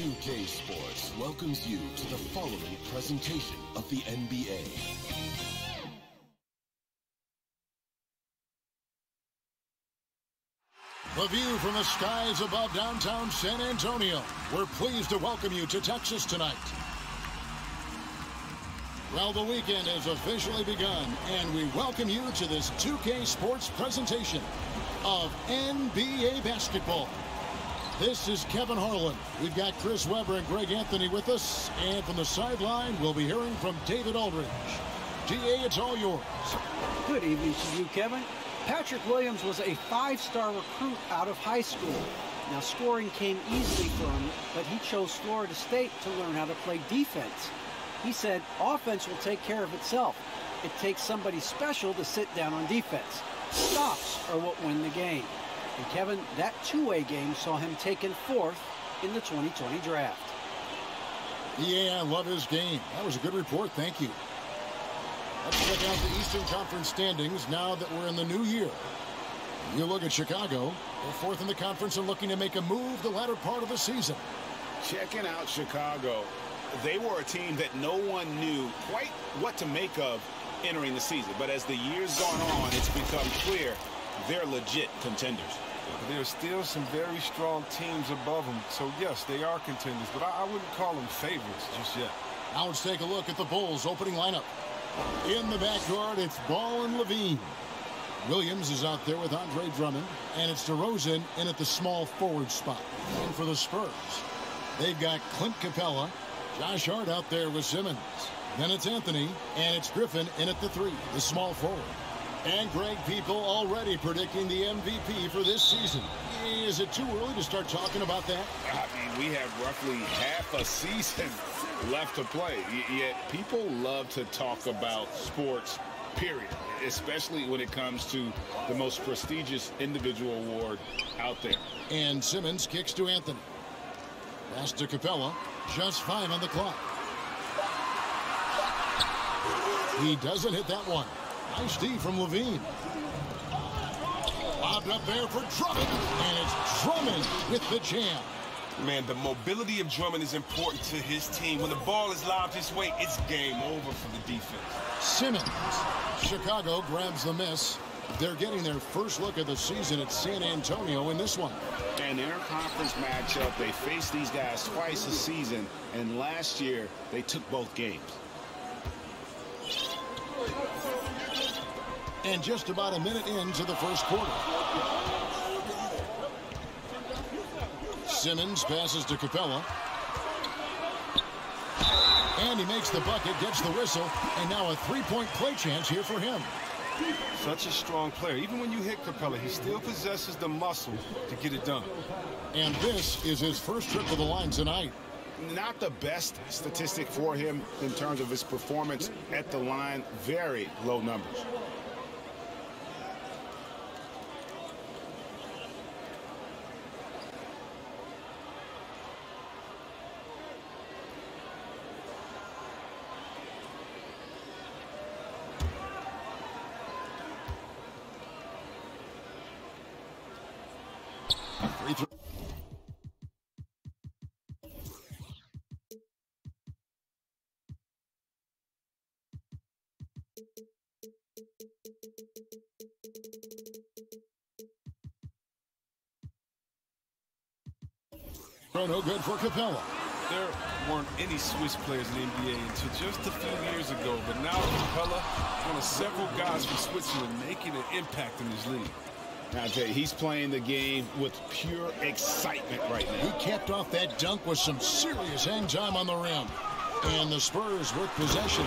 2K Sports welcomes you to the following presentation of the NBA. The view from the skies above downtown San Antonio. We're pleased to welcome you to Texas tonight. Well, the weekend has officially begun, and we welcome you to this 2K Sports presentation of NBA basketball. This is Kevin Harlan. We've got Chris Webber and Greg Anthony with us, and from the sideline, we'll be hearing from David Aldridge. GA, it's all yours. Good evening to you, Kevin. Patrick Williams was a five-star recruit out of high school. Now, scoring came easily for him, but he chose Florida State to learn how to play defense. He said, offense will take care of itself. It takes somebody special to sit down on defense. Stops are what win the game. And Kevin, that two-way game saw him taken fourth in the 2020 draft. Yeah, I love his game. That was a good report. Thank you. Let's check out the Eastern Conference standings now that we're in the new year. You look at Chicago. They're fourth in the conference and looking to make a move the latter part of the season. Checking out Chicago. They were a team that no one knew quite what to make of entering the season. But as the years gone on, it's become clear they're legit contenders. There's still some very strong teams above them. So, yes, they are contenders. But I wouldn't call them favorites just yet. Now let's take a look at the Bulls' opening lineup. In the backcourt, it's Ball and Levine. Williams is out there with Andre Drummond. And it's DeRozan in at the small forward spot. And for the Spurs, they've got Clint Capella, Josh Hart out there with Simmons. Then it's Anthony, and it's Griffin in at the three, the small forward. And Greg, people already predicting the MVP for this season. Is it too early to start talking about that? I mean, we have roughly half a season left to play. Yet people love to talk about sports, period, especially when it comes to the most prestigious individual award out there. And Simmons kicks to Anthony. Pass to Capella. Just 5 on the clock. He doesn't hit that one. Nice D from Levine. Lobbed up there for Drummond. And it's Drummond with the jam. Man, the mobility of Drummond is important to his team. When the ball is lobbed his way, it's game over for the defense. Simmons. Chicago grabs the miss. They're getting their first look of the season at San Antonio in this one. An interconference matchup. They faced these guys twice a season, and last year they took both games. And just about a minute into the first quarter. Simmons passes to Capella. And he makes the bucket, gets the whistle, and now a three-point play chance here for him. Such a strong player. Even when you hit Capella, he still possesses the muscle to get it done. And this is his first trip to the line tonight. Not the best statistic for him in terms of his performance at the line. Very low numbers. No good for Capella. There weren't any Swiss players in the NBA until just a few years ago, but now Capella, one of several guys from Switzerland, making an impact in this league. Now, I tell you, he's playing the game with pure excitement right now. He capped off that dunk with some serious hang time on the rim. And the Spurs with possession.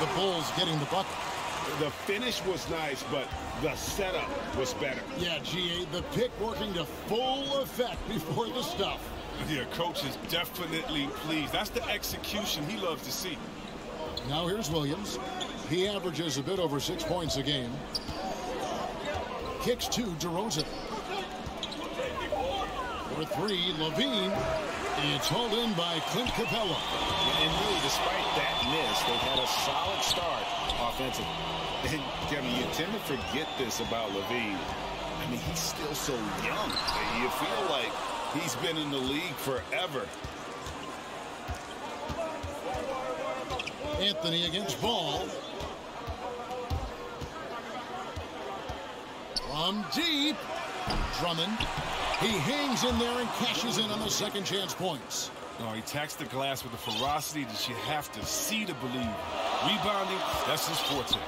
The Bulls getting the bucket. The finish was nice, but the setup was better. Yeah, GA, the pick working to full effect before the stuff. Yeah, coach is definitely pleased. That's the execution he loves to see. Now here's Williams. He averages a bit over 6 points a game. Kicks to DeRozan. For three, Levine. It's hauled in by Clint Capella. And really, despite that miss, they've had a solid start offensively. And Kevin, you tend to forget this about Levine. I mean, he's still so young. You feel like He's been in the league forever. Anthony against Ball. From deep. Drummond. He hangs in there and cashes in on the second chance points. Oh, he attacks the glass with a ferocity that you have to see to believe. Rebounding, that's his forte.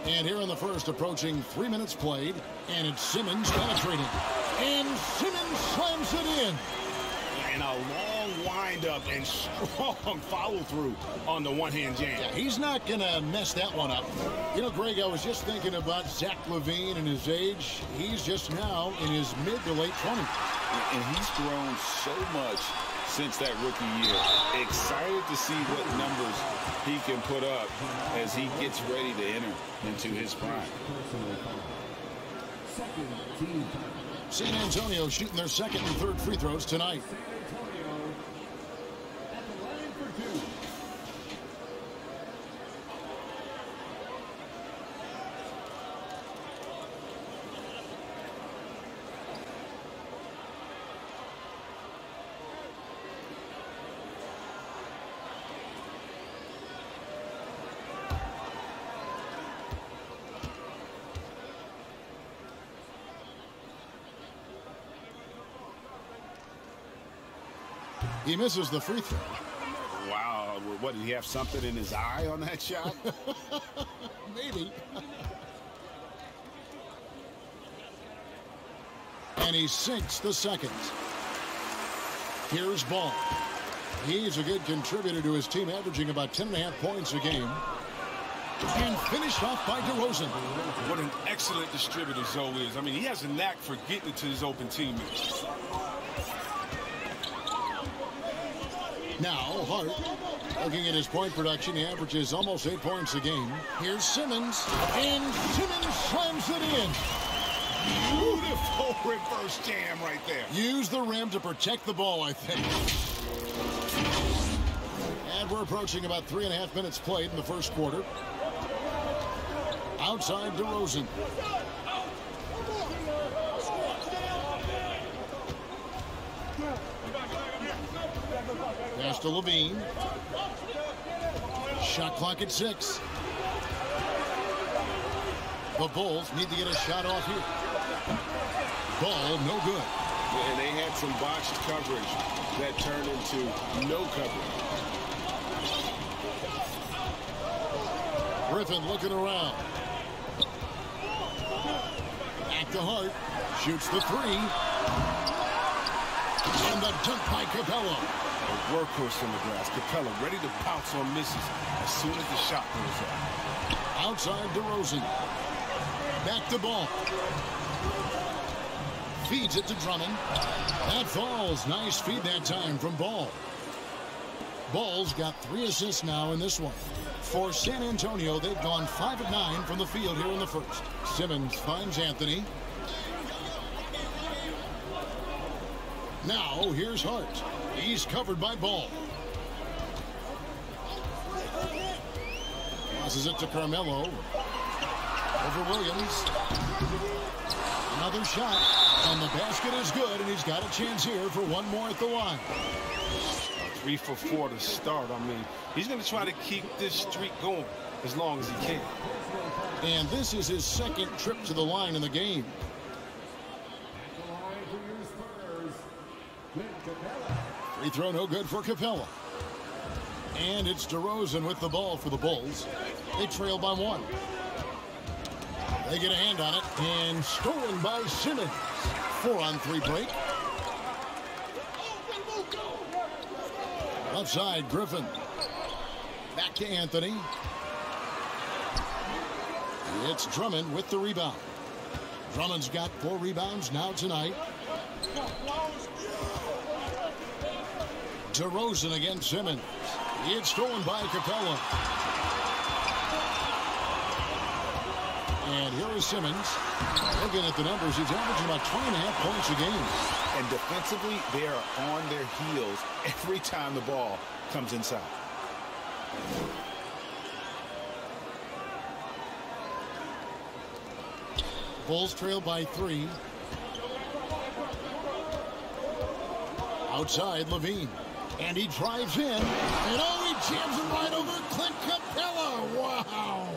And here in the first, approaching 3 minutes played, and it's Simmons penetrating. And Simmons slams it in. And a long windup and strong follow-through on the one-hand jam. Yeah, he's not going to mess that one up. You know, Greg, I was just thinking about Zach LaVine and his age. He's just now in his mid to late 20s. And he's grown so much since that rookie year. Excited to see what numbers he can put up as he gets ready to enter into his prime. San Antonio shooting their second and third free throws tonight. He misses the free throw. Wow, what, did he have something in his eye on that shot? Maybe. And he sinks the second. Here's Ball. He's a good contributor to his team, averaging about 10.5 points a game. And finished off by DeRozan. What an excellent distributor Zoe is. I mean, he has a knack for getting it to his open teammates. Now, Hart, looking at his point production, he averages almost 8 points a game. Here's Simmons, and Simmons slams it in. Beautiful reverse jam right there. Use the rim to protect the ball, I think. And we're approaching about 3.5 minutes played in the first quarter. Outside DeRozan. Pass to Levine. Shot clock at 6. The Bulls need to get a shot off here. Ball, no good. And they had some botched coverage that turned into no coverage. Griffin looking around. Back to Hart. Shoots the three. And the dunk by Capella. A workhorse on the glass. Capella ready to pounce on misses as soon as the shot goes up. Outside DeRozan. Back to Ball. Feeds it to Drummond. That falls. Nice feed that time from Ball. Ball's got 3 assists now in this one. For San Antonio, they've gone 5 of 9 from the field here in the first. Simmons finds Anthony. Now, here's Hart. He's covered by Ball. Passes it to Carmelo. Over Williams. Another shot. And the basket is good, and he's got a chance here for one more at the line. 3 for 4 to start. I mean, he's going to try to keep this streak going as long as he can. And this is his second trip to the line in the game. Free throw no good for Capella. And it's DeRozan with the ball for the Bulls. They trail by 1. They get a hand on it, and stolen by Simmons. 4-on-3 break. Outside, Griffin. Back to Anthony. It's Drummond with the rebound. Drummond's got 4 rebounds now tonight. DeRozan against Simmons. It's stolen by Capella. And here is Simmons. Looking at the numbers, he's averaging about 20.5 points a game. And defensively, they are on their heels every time the ball comes inside. Bulls trail by 3. Outside, Levine. And he drives in. And he jams it right over Clint Capella. Wow.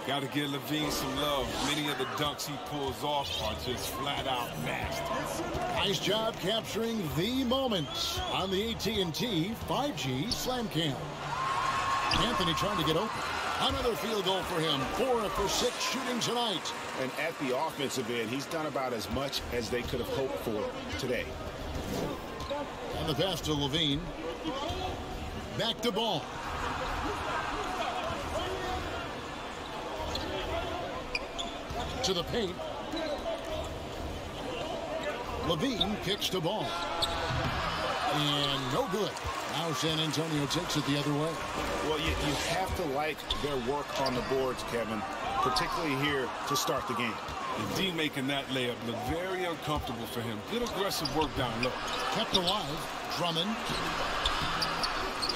Got to give Levine some love. Many of the dunks he pulls off are just flat out nasty. Nice job capturing the moments on the AT&T 5G Slam Cam. Anthony trying to get open. Another field goal for him. 4 for 6 shooting tonight. And at the offensive end, he's done about as much as they could have hoped for today. And the pass to Levine. Back to Ball. To the paint. Levine kicks the ball. And no good. Now San Antonio takes it the other way. Well, you have to like their work on the boards, Kevin, particularly here to start the game. And D making that layup look very uncomfortable for him. Good aggressive work down low. Kept alive. Drummond.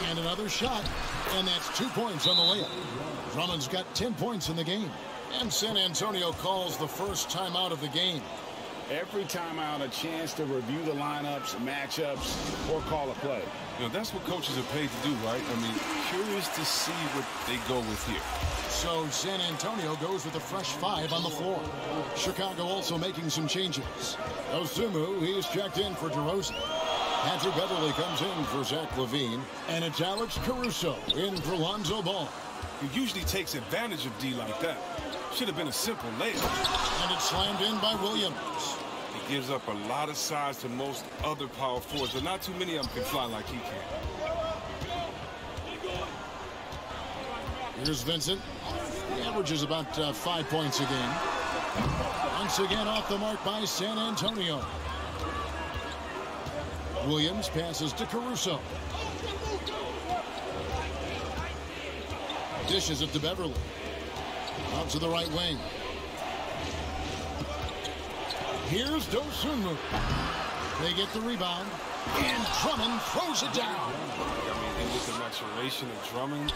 And another shot. And that's 2 points on the layup. Drummond's got 10 points in the game. And San Antonio calls the first timeout of the game. Every timeout, a chance to review the lineups, matchups, or call a play. You know, that's what coaches are paid to do, right? I mean, curious to see what they go with here. So San Antonio goes with a fresh 5 on the floor. Chicago also making some changes. Osumu, he's checked in for DeRozan. Patrick Beverly comes in for Zach Levine. And it's Alex Caruso in for Lonzo Ball. He usually takes advantage of D like that. Should have been a simple layup. And it's slammed in by Williams. He gives up a lot of size to most other power forwards, but not too many of them can fly like he can. Here's Vincent. He averages about 5 points a game. Once again off the mark by San Antonio. Williams passes to Caruso. Dishes it to Beverly. Out to the right wing. Here's Dosunmu. They get the rebound. And Drummond throws it down. I mean, with the maturation of Drummond,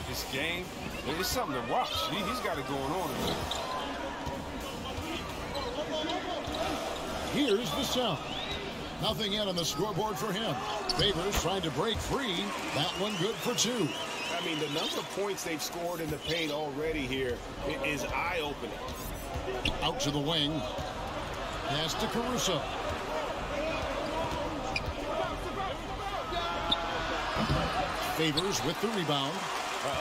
his game, it's something to watch. He's got it going on. Here's the sound. Nothing yet on the scoreboard for him. Favors trying to break free. That one good for 2. I mean, the number of points they've scored in the paint already here is eye-opening. Out to the wing. Pass to Caruso. Favors with the rebound.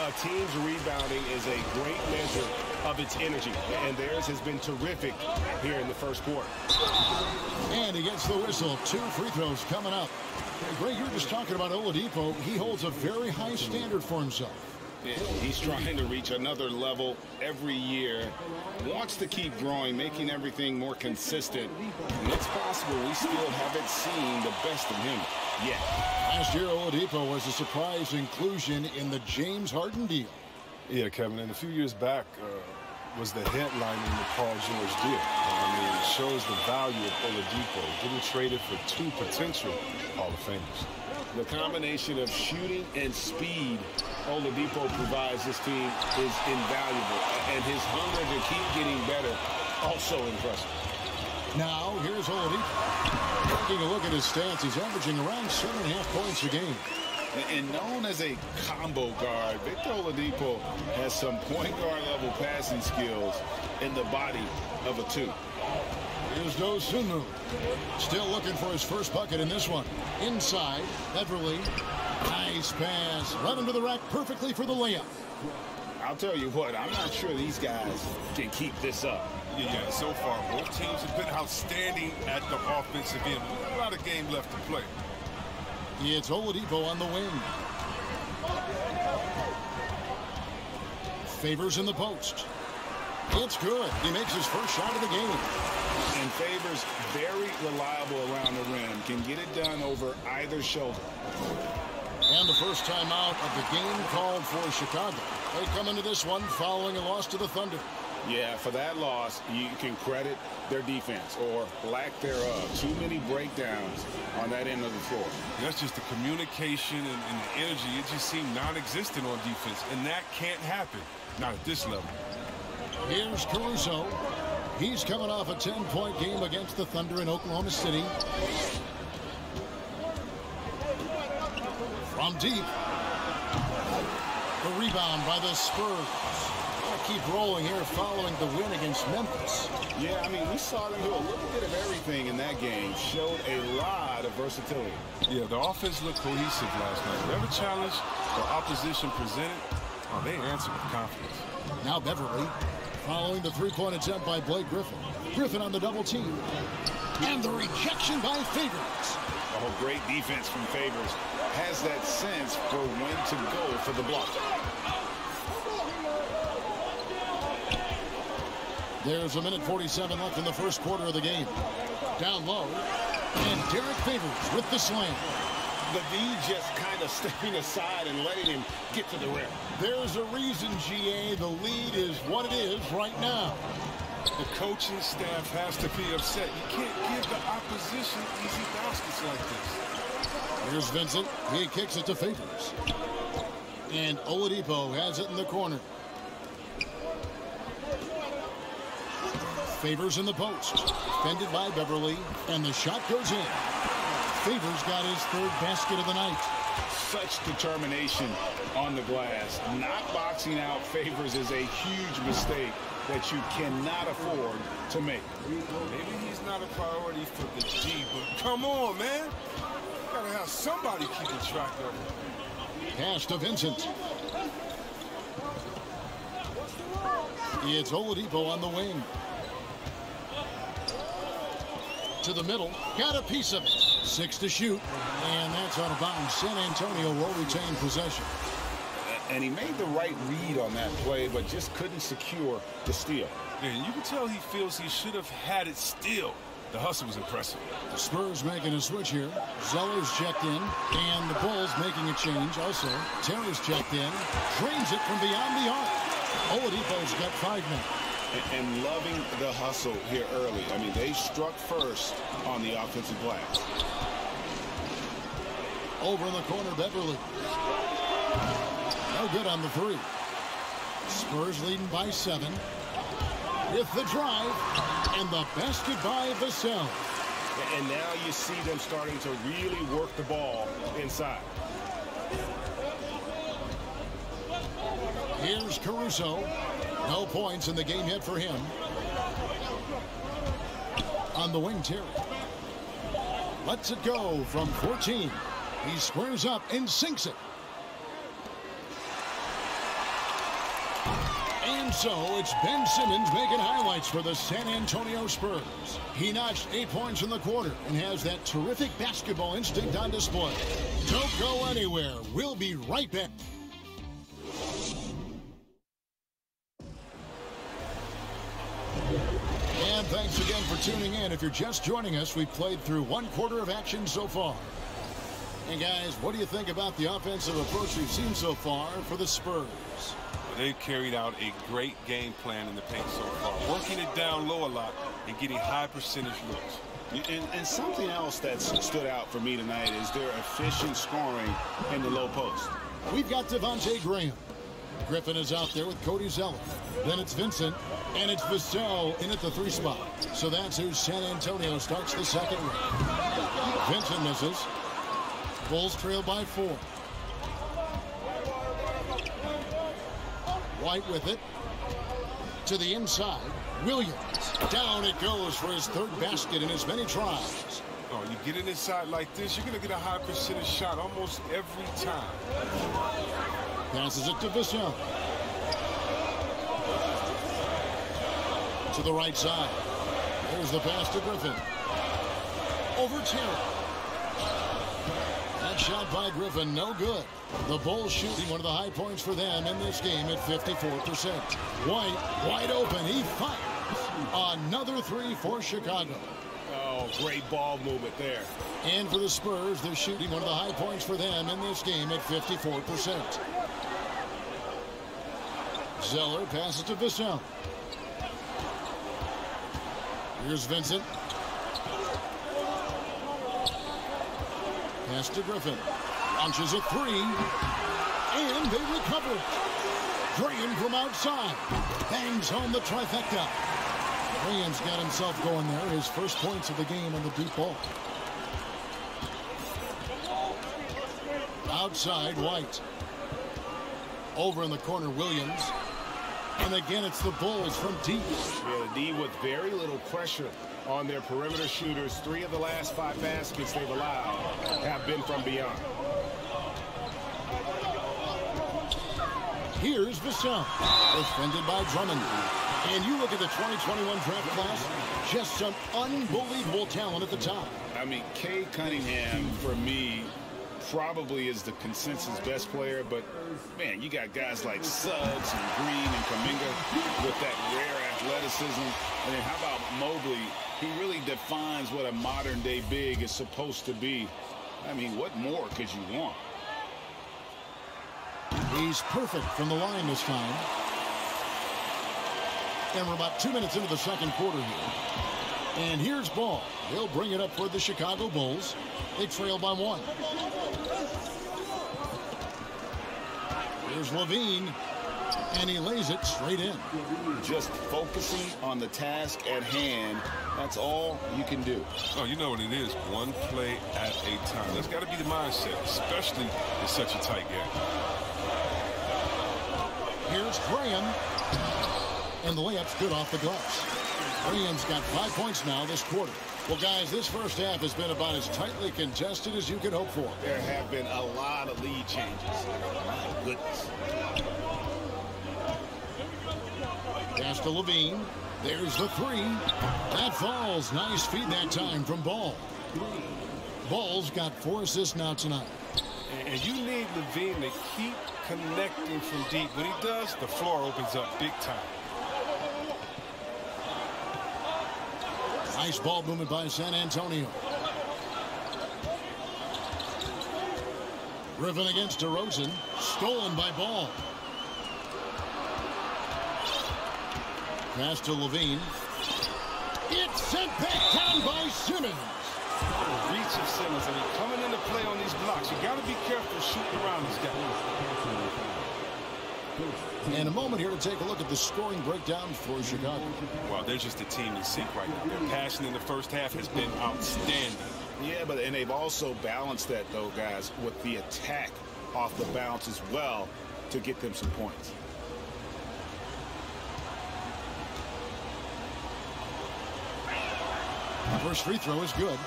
A team's rebounding is a great measure of its energy, and theirs has been terrific here in the first quarter. And he gets the whistle. 2 free throws coming up. Greg, you're just talking about Oladipo. He holds a very high standard for himself. Yeah, he's trying to reach another level every year. Wants to keep growing, making everything more consistent. And it's possible we still haven't seen the best of him yet. Last year, Oladipo was a surprise inclusion in the James Harden deal. Yeah, Kevin, and a few years back was the headline in the Paul George deal. I mean, it shows the value of Oladipo. Getting traded for 2 potential Hall of Famers. The combination of shooting and speed Oladipo provides this team is invaluable. And his hunger to keep getting better, also impressive. Now, here's Oladipo. Taking a look at his stats, he's averaging around 7.5 points a game. And known as a combo guard, Victor Oladipo has some point guard level passing skills in the body of a 2. Here's Dosunmu. Still looking for his first bucket in this one. Inside, Beverly. Nice pass. Right into the rack perfectly for the layup. I'll tell you what, I'm not sure these guys can keep this up. Yeah, so far, both teams have been outstanding at the offensive end. A lot of game left to play. It's Oladipo on the wing. Favors in the post. It's good. He makes his first shot of the game. And Favors very reliable around the rim. Can get it done over either shoulder. And the first timeout of the game called for Chicago. They come into this one following a loss to the Thunder. Yeah, for that loss, you can credit their defense or lack thereof. Too many breakdowns on that end of the floor. That's just the communication and the energy. It just seemed non-existent on defense, and that can't happen. Not at this level. Here's Caruso. He's coming off a 10-point game against the Thunder in Oklahoma City. From deep. The rebound by the Spurs. Gonna keep rolling here following the win against Memphis. Yeah, I mean, we saw them do a little bit of everything in that game. Showed a lot of versatility. Yeah, the offense looked cohesive last night. Whatever challenge the opposition presented, they answered with confidence. Now Beverly following the three-point attempt by Blake Griffin. Griffin on the double team. And the rejection by Favors. Oh, great defense from Favors. Has that sense for when to go for the block. There's a minute 47 left in the first quarter of the game. Down low. And Derek Favors with the slam. Levine just kind of stepping aside and letting him get to the rim. There's a reason, GA. The lead is what it is right now. The coaching staff has to be upset. You can't give the opposition easy baskets like this. Here's Vincent. He kicks it to Favors. And Oladipo has it in the corner. Favors in the post. Defended by Beverly. And the shot goes in. Favors got his third basket of the night. Such determination on the glass. Not boxing out Favors is a huge mistake that you cannot afford to make. Maybe he's not a priority for the D, but come on, man. You gotta have somebody keeping track of him. Pass to Vincent. It's Oladipo on the wing. To the middle. Got a piece of it. 6 to shoot. And that's out of bounds. San Antonio will retain possession. And he made the right read on that play, but just couldn't secure the steal. Yeah, you can tell he feels he should have had it still. The hustle was impressive. The Spurs making a switch here. Zeller's checked in. And the Bulls making a change also. Terry's checked in. Drains it from beyond the arc. Oladipo's got 5 men. And loving the hustle here early. I mean, they struck first on the offensive glass. Over in the corner, Beverly. No good on the three. Spurs leading by 7. With the drive. And the basket by Vassell. And now you see them starting to really work the ball inside. Here's Caruso. No points in the game yet for him. On the wing, Terry. Lets it go from 14. He squares up and sinks it. And so it's Ben Simmons making highlights for the San Antonio Spurs. He notched 8 points in the quarter and has that terrific basketball instinct on display. Don't go anywhere. We'll be right back. And thanks again for tuning in. If you're just joining us, we've played through 1 quarter of action so far. And guys, what do you think about the offensive approach we've seen so far for the Spurs? They've carried out a great game plan in the paint so far, working it down low a lot and getting high percentage looks. And something else that's stood out for me tonight is their efficient scoring in the low post. We've got Devontae Graham. Griffin is out there with Cody Zeller. Then it's Vincent, and it's Vassell in at the 3 spot. So that's who San Antonio starts the second with. Vincent misses. Bulls trail by 4. White with it. To the inside. Williams. Down it goes for his 3rd basket in as many tries. Oh, you get it inside like this, you're going to get a high percentage shot almost every time. Passes it to Vassell. To the right side. There's the pass to Griffin. Over Terry. That shot by Griffin, no good. The Bulls shooting one of the high points for them in this game at 54%. White, wide open, he fires. Another 3 for Chicago. Oh, great ball movement there. And for the Spurs, they're shooting one of the high points for them in this game at 54%. Zeller passes to Vassell. Here's Vincent. Pass to Griffin. Launches a 3. And they recover. Graham from outside. Bangs home the trifecta. Williams got himself going there. His first points of the game on the deep ball. Outside, White. Over in the corner, Williams. And again, it's the Bulls from deep. Yeah, the D with very little pressure on their perimeter shooters. 3 of the last 5 baskets they've allowed have been from beyond. Here's Vassell, defended by Drummond. And you look at the 2021 draft class, just some unbelievable talent at the top. I mean, Cade Cunningham, for me, probably is the consensus best player, but man, you got guys like Suggs and Green and Kuminga with that rare athleticism. And then how about Mobley? He really defines what a modern day big is supposed to be. I mean, what more could you want? He's perfect from the line this time. And we're about 2 minutes into the second quarter here. And here's Ball. He'll bring it up for the Chicago Bulls. They trail by 1. Here's Levine, and he lays it straight in. Just focusing on the task at hand, that's all you can do. Oh, you know what it is. One play at a time. That's got to be the mindset, especially in such a tight game. Here's Graham, and the layup's good off the glass. Graham's got 5 points now this quarter. Well, guys, this first half has been about as tightly contested as you could hope for. There have been a lot of lead changes. My goodness. Pass to Levine. There's the 3. That falls. Nice feed that time from Ball. Ball's got 4 assists now tonight. And you need Levine to keep connecting from deep. When he does, the floor opens up big time. Nice ball movement by San Antonio. Griffin against DeRozan. Stolen by Ball. Pass to Levine. It's sent back down by Simmons. The reach of Simmons. I mean, coming into play on these blocks. You got to be careful shooting around this guy. And a moment here to take a look at the scoring breakdown for Chicago. Well, they're just a team in sync right now. Their passing in the first half has been outstanding. Yeah, and they've also balanced that, though, guys, with the attack off the bounce as well to get them some points. First free throw is good.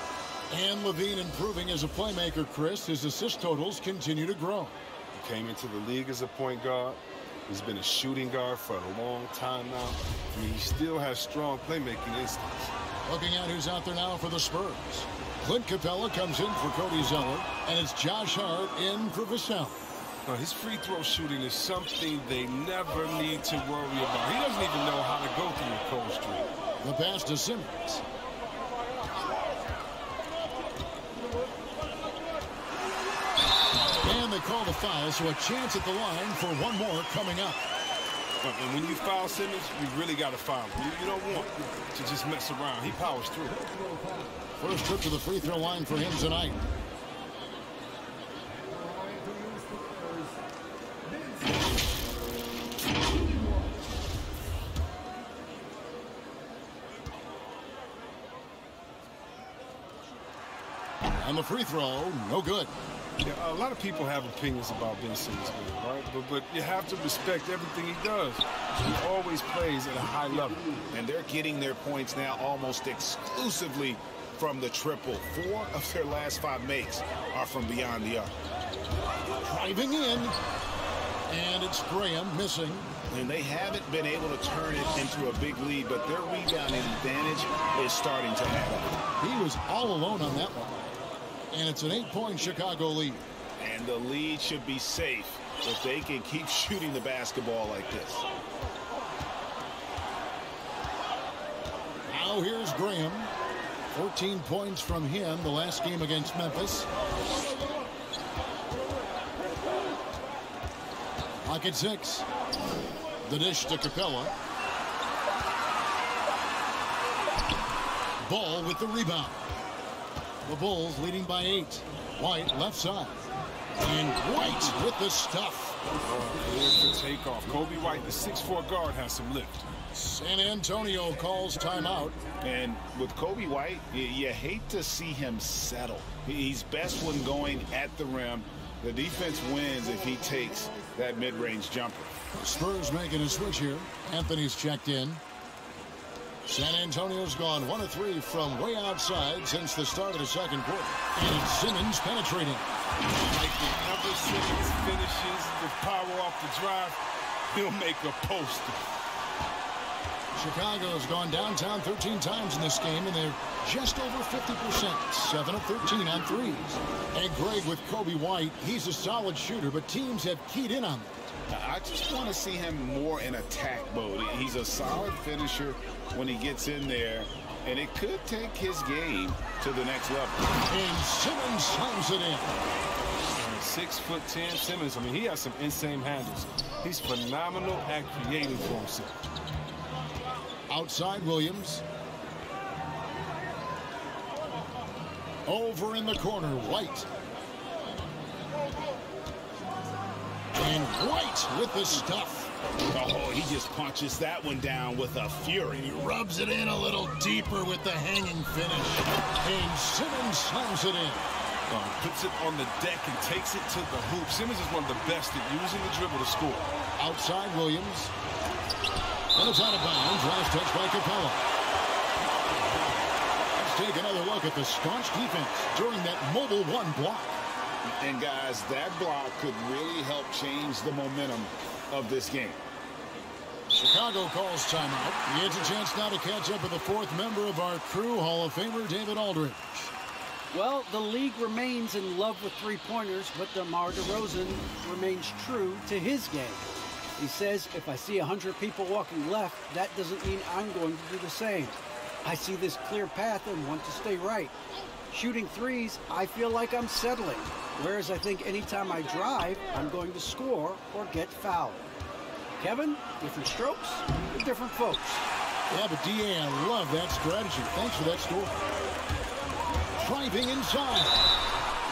And Levine improving as a playmaker, Chris. His assist totals continue to grow. He came into the league as a point guard. He's been a shooting guard for a long time now. I mean, he still has strong playmaking instincts. Looking at who's out there now for the Spurs. Clint Capella comes in for Cody Zeller, and it's Josh Hart in for Vassell. Now, his free throw shooting is something they never need to worry about. He doesn't even know how to go through a cold streak. The pass to Simmons. And they call the foul, so a chance at the line for one more coming up. And when you foul Simmons, you really got to foul him. You don't want to just mess around. He powers through. First trip to the free throw line for him tonight. And the free throw, no good. Yeah, a lot of people have opinions about Ben Simmons, right? But you have to respect everything he does. He always plays at a high level. And they're getting their points now almost exclusively from the triple. 4 of their last 5 makes are from beyond the arc. Driving in. And it's Graham missing. And they haven't been able to turn it into a big lead, but their rebounding advantage is starting to add up. He was all alone on that one. And it's an 8-point Chicago lead. And the lead should be safe if they can keep shooting the basketball like this. Now here's Graham. 14 points from him the last game against Memphis. Clock at 6. The dish to Capella. Ball with the rebound. The Bulls leading by 8. White left side. And White with the stuff. Here's the takeoff. Kobe White, the 6'4" guard, has some lift. San Antonio calls timeout. And with Kobe White, you hate to see him settle. He's best when going at the rim. The defense wins if he takes that mid-range jumper. Spurs making a switch here. Anthony's checked in. San Antonio's gone 1 of 3 from way outside since the start of the second quarter. And it's Simmons penetrating. Like whenever Simmons finishes the power off the drive, he'll make a poster. Chicago's gone downtown 13 times in this game, and they're just over 50%, 7 of 13 on threes. And Greg, with Kobe White, he's a solid shooter, but teams have keyed in on that. I just want to see him more in attack mode. He's a solid finisher when he gets in there, and it could take his game to the next level. And Simmons slams it in. 6'10" Simmons, I mean, he has some insane handles. He's phenomenal at creating for himself. Outside Williams. Over in the corner, White. And White with the stuff. Oh, he just punches that one down with a fury. He rubs it in a little deeper with the hanging finish. And Simmons slams it in. Puts it on the deck and takes it to the hoop. Simmons is one of the best at using the dribble to score. Outside Williams. And it's out of bounds. Last touch by Capella. Let's take another look at the staunch defense during that mobile one block. And guys, that block could really help change the momentum of this game. Chicago calls timeout. He gets a chance now to catch up with the fourth member of our crew, Hall of Famer David Aldridge. Well, the league remains in love with three-pointers, but DeMar DeRozan remains true to his game. He says, if I see 100 people walking left, that doesn't mean I'm going to do the same. I see this clear path and want to stay right. Shooting threes, I feel like I'm settling, whereas I think anytime I drive, I'm going to score or get fouled. Kevin, different strokes for different folks. Yeah, but D.A., I love that strategy. Thanks for that story. Driving inside.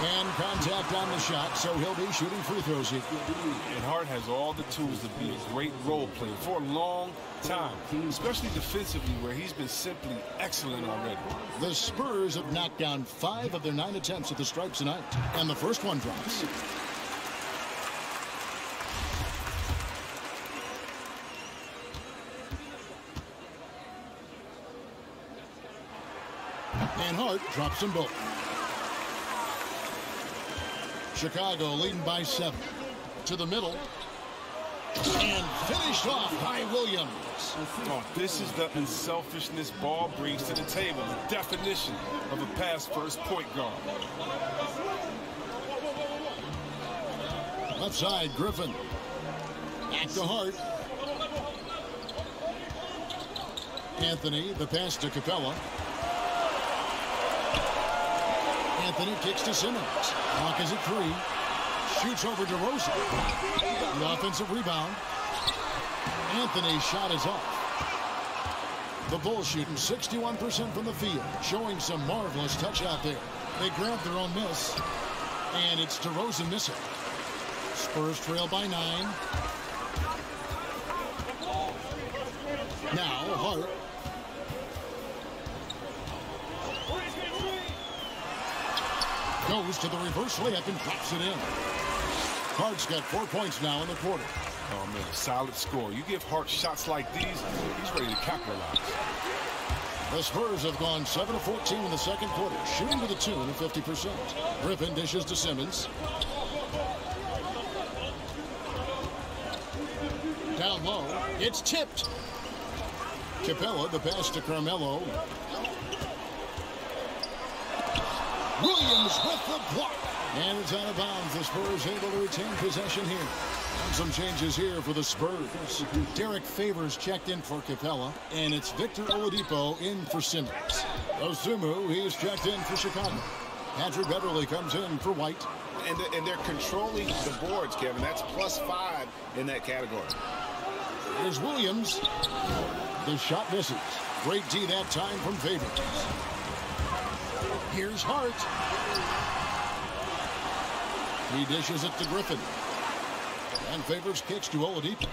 And contact on the shot, so he'll be shooting free throws here. And Hart has all the tools to be a great role player for a long time, especially defensively, where he's been simply excellent already. The Spurs have knocked down 5 of their 9 attempts at the stripe tonight, and the first one drops. And Hart drops them both. Chicago leading by 7. To the middle. And finished off by Williams. Oh, this is the unselfishness ball brings to the table. The definition of a pass-first point guard. Left side, Griffin. Back to Hart. Anthony, the pass to Capella. Anthony kicks to Simmons. Clock is at 3. Shoots over DeRozan. The offensive rebound. Anthony's shot is off. The Bulls shooting 61% from the field, showing some marvelous touch out there. They grabbed their own miss, and it's DeRozan missing. Spurs trail by 9. Now Hart. Goes to the reverse layup and drops it in. Hart's got 4 points now in the quarter. Oh, man, solid score. You give Hart shots like these, he's ready to capitalize. The Spurs have gone 7 of 14 in the second quarter, shooting to the tune of 50%. Griffin dishes to Simmons. Down low, it's tipped. Capella, the pass to Carmelo. Williams with the block. And it's out of bounds. The Spurs able to retain possession here. And some changes here for the Spurs. Derek Favors checked in for Capella. And it's Victor Oladipo in for Simmons. Osumu, he's checked in for Chicago. Andrew Beverly comes in for White. And they're controlling the boards, Kevin. That's +5 in that category. Here's Williams. The shot misses. Great D that time from Favors. Here's Hart. He dishes it to Griffin. And Favors kicks to Oladipo.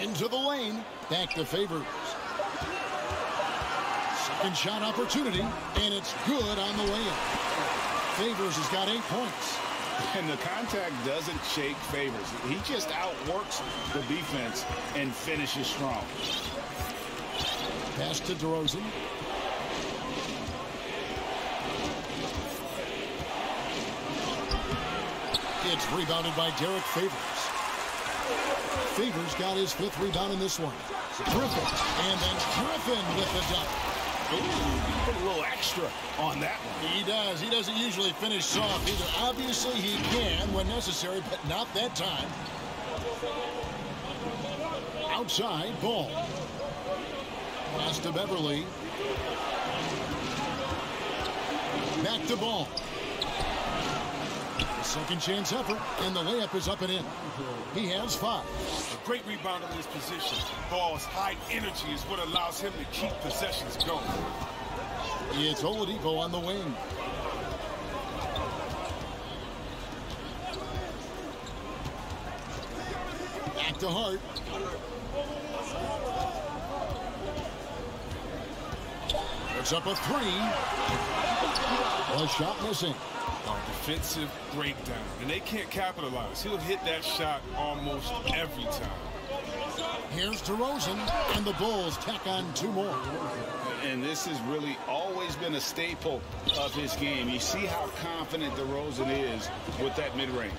Into the lane. Back to Favors. Second shot opportunity, and it's good on the layup. Favors has got 8 points. And the contact doesn't shake Favors. He just outworks the defense and finishes strong. Pass to DeRozan. It's rebounded by Derek Favors. Favors got his 5th rebound in this one. Griffin, and then Griffin with the dunk. Ooh, put a little extra on that one. He does. He doesn't usually finish soft either. Obviously, he can when necessary, but not that time. Outside, Ball. Pass to Beverly. Back to Ball. Second chance effort, and the layup is up and in. He has 5. A great rebound in this position. Ball's high energy is what allows him to keep possessions going. It's Oladipo on the wing. Back to Hart. Puts up a 3. A shot missing. Defensive breakdown, and they can't capitalize. He'll hit that shot almost every time. Here's DeRozan, and the Bulls tack on 2 more. And this has really always been a staple of his game. You see how confident DeRozan is with that mid-range.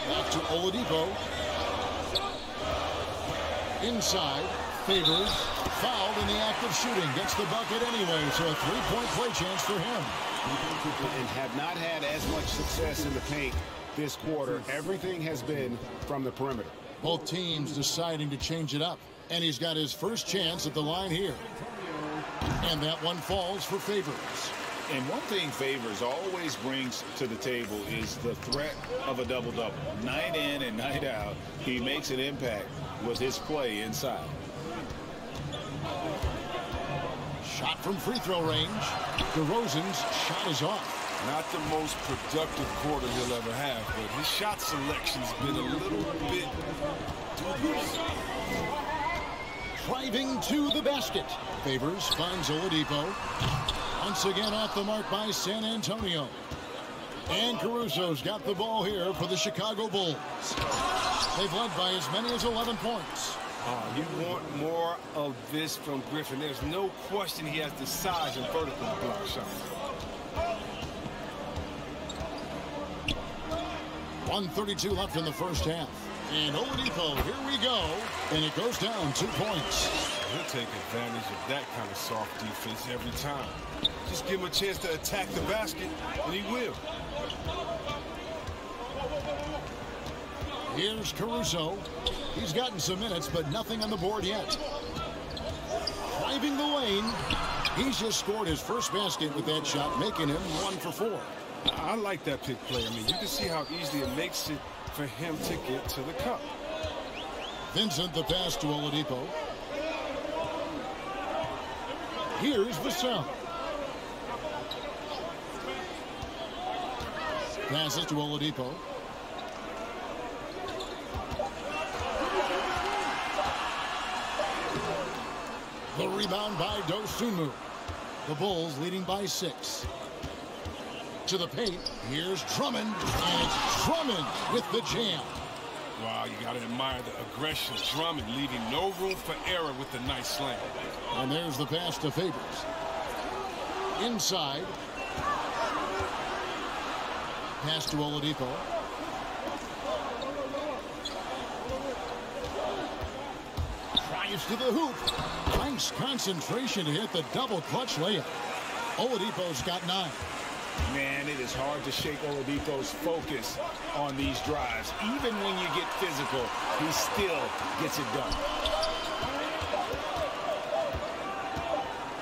Back to Oladipo. Inside, Favors. Fouled in the act of shooting. Gets the bucket anyway, so a 3-point play chance for him. And have not had as much success in the paint this quarter. Everything has been from the perimeter. Both teams deciding to change it up. And he's got his first chance at the line here. And that one falls for Favors. And one thing Favors always brings to the table is the threat of a double-double. Night in and night out, he makes an impact with his play inside. Shot from free throw range. DeRozan's shot is off. Not the most productive quarter he'll ever have, but his shot selection's been a little bit dubious. Driving to the basket. Favors finds Oladipo. Once again off the mark by San Antonio. And Caruso's got the ball here for the Chicago Bulls. They've led by as many as 11 points. Oh, you want more of this from Griffin. There's no question he has the size and vertical block shots. 1:32 left in the first half. And Oladipo, here we go. And it goes down 2 points. He'll take advantage of that kind of soft defense every time. Just give him a chance to attack the basket, and he will. Here's Caruso. He's gotten some minutes, but nothing on the board yet. Driving the lane. He's just scored his first basket with that shot, making him 1 for 4. I like that pick play. I mean, you can see how easily it makes it for him to get to the cup. Vincent, the pass to Oladipo. Here's Vassell. Passes to Oladipo. The rebound by Dosunmu. The Bulls leading by 6. To the paint. Here's Drummond. And it's Drummond with the jam. Wow, you got to admire the aggression. Drummond leaving no room for error with the nice slam. And there's the pass to Favors. Inside. Pass to Oladipo. Drives to the hoop. Nice concentration to hit the double clutch layup. Oladipo's got 9. Man, it is hard to shake Oladipo's focus on these drives. Even when you get physical, he still gets it done.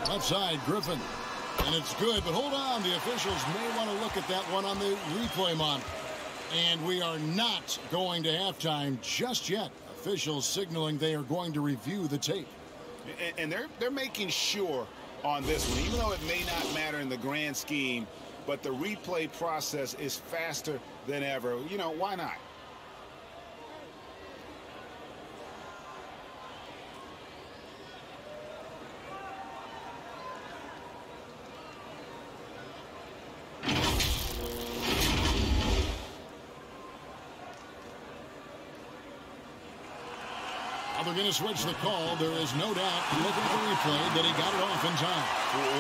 Left side, Griffin. And it's good, but hold on. The officials may want to look at that one on the replay monitor. And we are not going to halftime just yet. Officials signaling they are going to review the tape. And they're making sure on this one, even though it may not matter in the grand scheme, but the replay process is faster than ever. You know, why not? Now they're going to switch the call. There is no doubt, looking at the replay, that he got it off in time.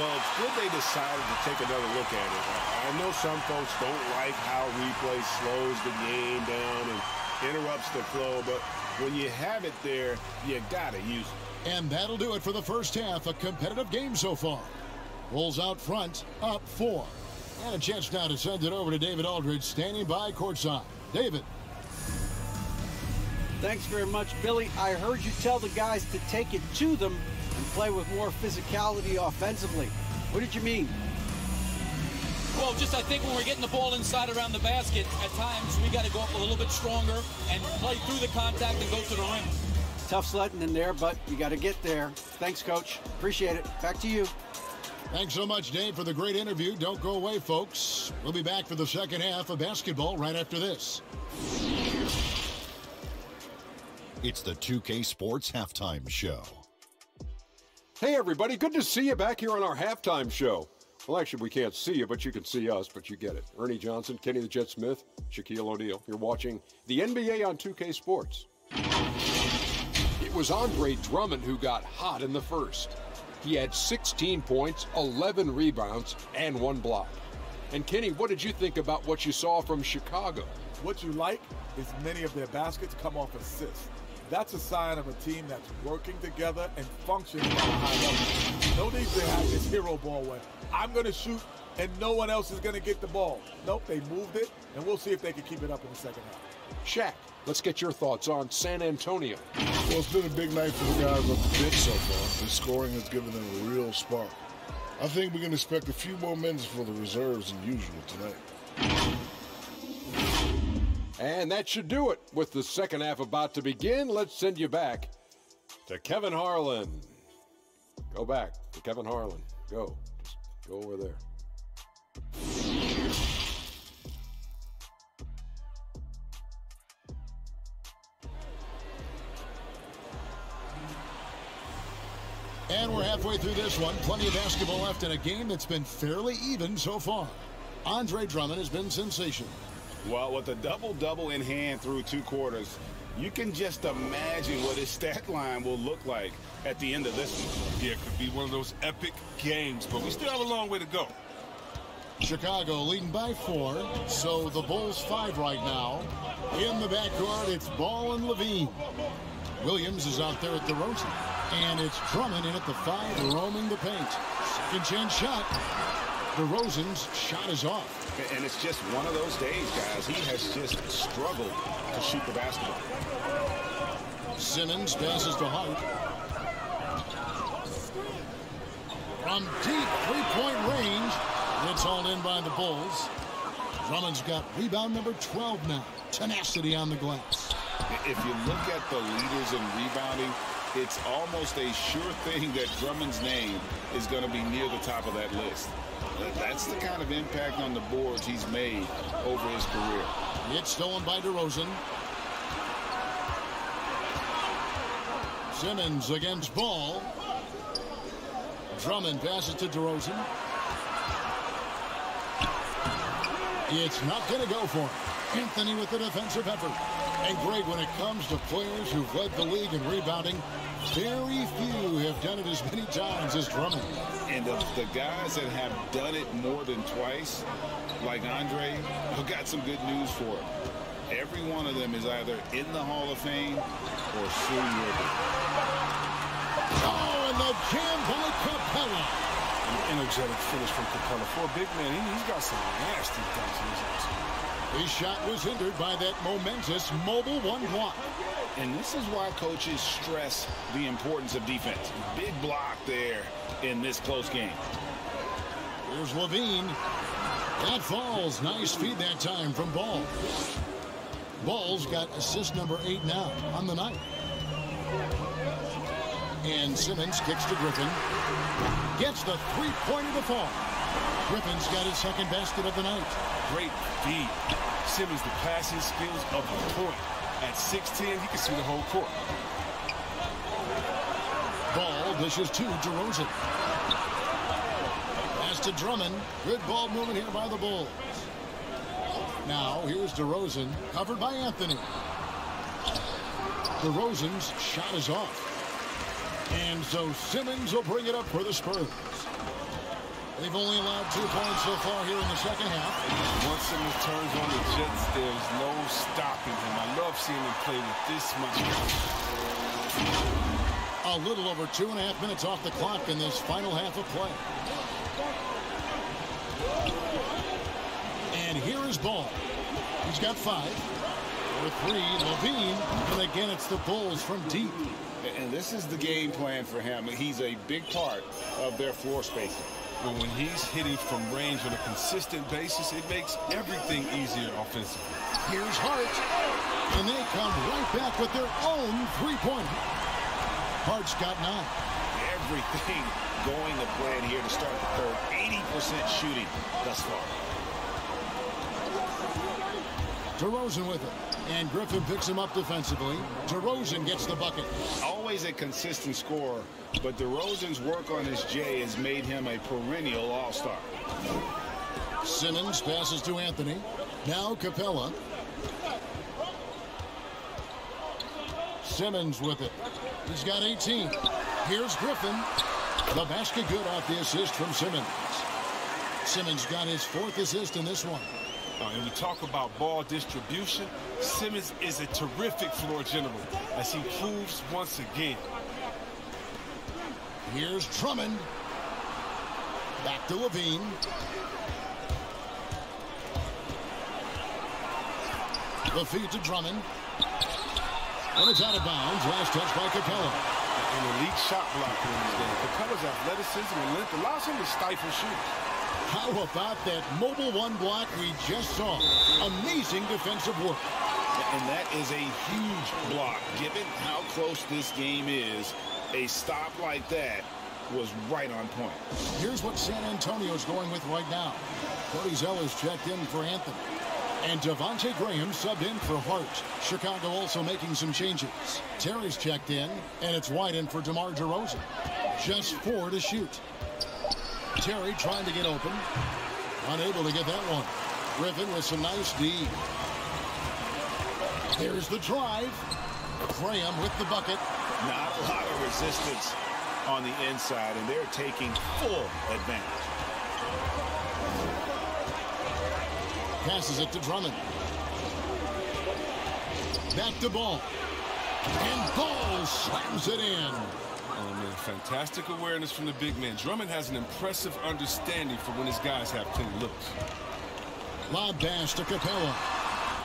Well, it's good they decided to take another look at it. I know some folks don't like how replay slows the game down and interrupts the flow, but when you have it there, you got to use it. And that'll do it for the first half. A competitive game so far. Bulls out front, up 4. And a chance now to send it over to David Aldridge, standing by courtside. David. Thanks very much, Billy. I heard you tell the guys to take it to them and play with more physicality offensively. What did you mean? Well, just I think when we're getting the ball inside around the basket, at times we got to go up a little bit stronger and play through the contact and go to the rim. Tough sledding in there, but you got to get there. Thanks, Coach. Appreciate it. Back to you. Thanks so much, Dave, for the great interview. Don't go away, folks. We'll be back for the second half of basketball right after this. It's the 2K Sports Halftime Show. Hey, everybody. Good to see you back here on our halftime show. Well, actually, we can't see you, but you can see us, but you get it. Ernie Johnson, Kenny the Jet Smith, Shaquille O'Neal. You're watching the NBA on 2K Sports. It was Andre Drummond who got hot in the first. He had 16 points, 11 rebounds, and 1 block. And Kenny, what did you think about what you saw from Chicago? What you like is many of their baskets come off assists. That's a sign of a team that's working together and functioning at a high level. No need to have this hero ball where I'm going to shoot and no one else is going to get the ball. Nope, they moved it, and we'll see if they can keep it up in the second half. Shaq, let's get your thoughts on San Antonio. Well, it's been a big night for the guys off the bench so far. The scoring has given them a real spark. I think we can expect a few more minutes for the reserves than usual tonight. And that should do it. With the second half about to begin, let's send you back to Kevin Harlan. Go back to Kevin Harlan. Go. Just go over there. And we're halfway through this one. Plenty of basketball left in a game that's been fairly even so far. Andre Drummond has been sensational. Well, with a double-double in hand through 2 quarters, you can just imagine what his stat line will look like at the end of this one. Yeah, it could be one of those epic games, but we still have a long way to go. Chicago leading by 4, so the Bulls 5 right now. In the backcourt, it's Ball and Levine. Williams is out there at the Rosen, and it's Drummond in at the 5, roaming the paint. Second chance shot. DeRozan's shot is off. And it's just one of those days, guys. He has just struggled to shoot the basketball. Simmons passes to Hart. From deep three-point range, it's hauled in by the Bulls. Drummond's got rebound number 12 now. Tenacity on the glass. If you look at the leaders in rebounding, it's almost a sure thing that Drummond's name is going to be near the top of that list. That's the kind of impact on the boards he's made over his career. It's stolen by DeRozan. Simmons against Ball. Drummond passes to DeRozan. It's not going to go for him. Anthony with the defensive effort. And great when it comes to players who've led the league in rebounding. Very few have done it as many times as Drummond. And the guys that have done it more than twice, like Andre, I've got some good news for him. Every one of them is either in the Hall of Fame or soon will be. Oh, and the jam by Capella. An energetic finish from Capella. For a big man, he's got some nasty dunks in his arsenal. His shot was hindered by that momentous mobile 1 block. And this is why coaches stress the importance of defense. Big block there in this close game. Here's Levine. That falls. Nice feed that time from Ball. Ball's got assist number 8 now on the night. And Simmons kicks to Griffin. Gets the three-pointer to fall. Griffin's got his second basket of the night. Great feed. Simmons, the passing skills of the point. At 6'10", he can see the whole court. Ball dishes to DeRozan. Pass to Drummond. Good ball movement here by the Bulls. Now here's DeRozan, covered by Anthony. DeRozan's shot is off. And so Simmons will bring it up for the Spurs. They've only allowed 2 points so far here in the second half. Once Simmons turns on the Jets, there's no stopping him. I love seeing him play with this much confidence. A little over 2.5 minutes off the clock in this final half of play. And here is Ball. He's got 5. For 3, Levine. And again, it's the Bulls from deep. And this is the game plan for him. He's a big part of their floor spacing. But when he's hitting from range on a consistent basis, it makes everything easier offensively. Here's Hart. And they come right back with their own three-pointer. Hart's got 9. Everything going to plan here to start the third. 80% shooting thus far. DeRozan with it. And Griffin picks him up defensively. DeRozan gets the bucket. Always a consistent scorer, but DeRozan's work on his J has made him a perennial all-star. Simmons passes to Anthony. Now Capella. Simmons with it. He's got 18. Here's Griffin. The basket good off the assist from Simmons. Simmons got his 4th assist in this one. And we talk about ball distribution. Simmons is a terrific floor general, as he proves once again. Here's Drummond. Back to Levine. The feed to Drummond. And it's out of bounds. Last touch by Capella. An elite shot blocker in this game. Capella's athleticism and length allows him to stifle shooters. How about that mobile 1 block we just saw? Amazing defensive work. And that is a huge block. Given how close this game is, a stop like that was right on point. Here's what San Antonio's going with right now. Cody Zeller's checked in for Anthony. And Devontae Graham subbed in for Hart. Chicago also making some changes. Terry's checked in, and it's wide in for DeMar DeRozan. Just 4 to shoot. Terry trying to get open. Unable to get that one. Griffin with some nice D. There's the drive. Graham with the bucket. Not a lot of resistance on the inside, and they're taking full advantage. Passes it to Drummond. Back to Ball. And Ball slams it in. Oh, man, fantastic awareness from the big man. Drummond has an impressive understanding for when his guys have clean looks. Lob pass to Capella.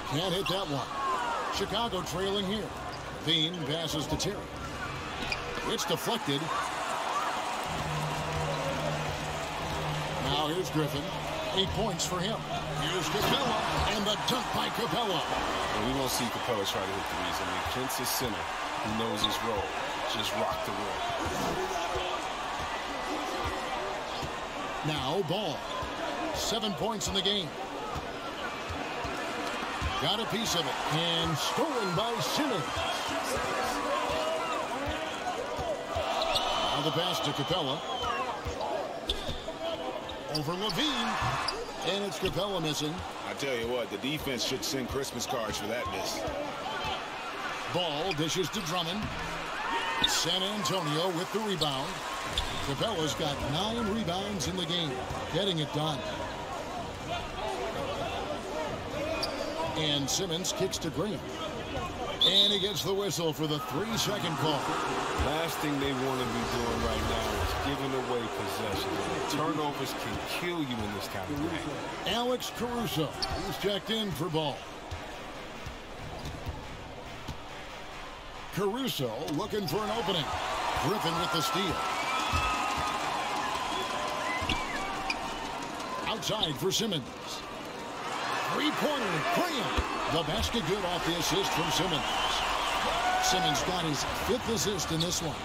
Can't hit that one. Chicago trailing here. Veen passes to Terry. It's deflected. Now here's Griffin. 8 points for him. Here's Capella. And the dunk by Capella. And we won't see Capella try to hit threes. I mean, Kent's a center who knows his role. Just rock the roll. Now Ball. 7 points in the game. Got a piece of it. And stolen by Simmons. Now the pass to Capella. Over Levine. And it's Capella missing. I tell you what, the defense should send Christmas cards for that miss. Ball dishes to Drummond. San Antonio with the rebound. Capella's got 9 rebounds in the game. Getting it done. And Simmons kicks to Green. And he gets the whistle for the 3-second call. Last thing they want to be doing right now is giving away possession. Turnovers can kill you in this kind of game. Alex Caruso, who's checked in for Ball. Caruso looking for an opening. Griffin with the steal. Outside for Simmons. Three-pointer, Graham. The basket good off the assist from Simmons. Simmons got his 5th assist in this one.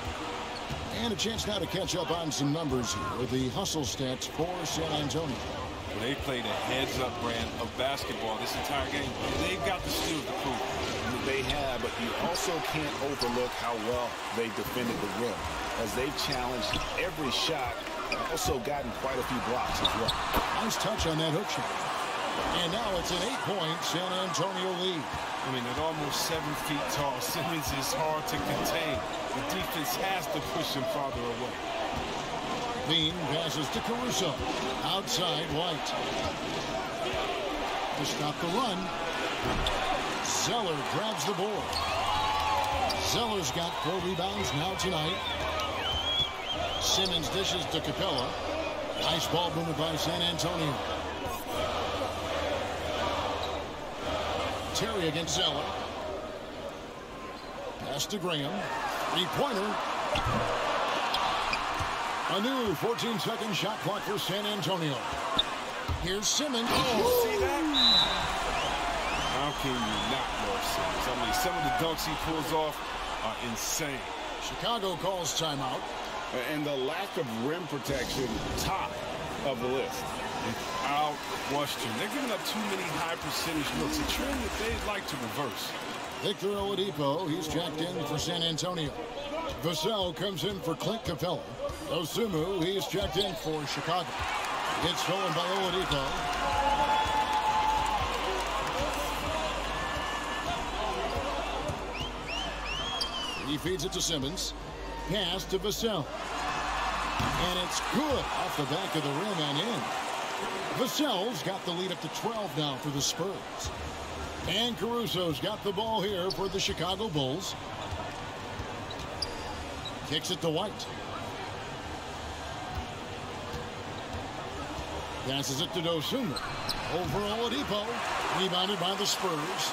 And a chance now to catch up on some numbers here. The hustle stats for San Antonio. Well, they played a heads-up brand of basketball this entire game. They've got the steal to prove. They have, but you also can't overlook how well they defended the rim, as they've challenged every shot and also gotten quite a few blocks as well. Nice touch on that hook shot. And now it's an 8-point San Antonio lead. I mean, at almost 7 feet tall, Simmons is hard to contain. The defense has to push him farther away. Bean passes to Caruso. Outside White. To stop the run. Zeller grabs the board. Zeller's got 4 rebounds now tonight. Simmons dishes to Capella. Nice ball movement by San Antonio. Terry against Zeller. Pass to Graham. 3-pointer. A new 14-second shot clock for San Antonio. Here's Simmons. Oh, see that? How can you not love Simmons? I mean, some of the dunks he pulls off are insane. Chicago calls timeout. And the lack of rim protection, top of the list. Without question. They're giving up too many high percentage looks. A trend that they'd like to reverse. Victor Oladipo, he's checked in for San Antonio. Vassell comes in for Clint Capella. Osumu, he's checked in for Chicago. Gets stolen by Oladipo. He feeds it to Simmons. Pass to Vassell. And it's good off the back of the rim and in. Vassell's got the lead up to 12 now for the Spurs. And Caruso's got the ball here for the Chicago Bulls. Kicks it to White. Passes it to Dosunmu. Over Oladipo. Rebounded by the Spurs.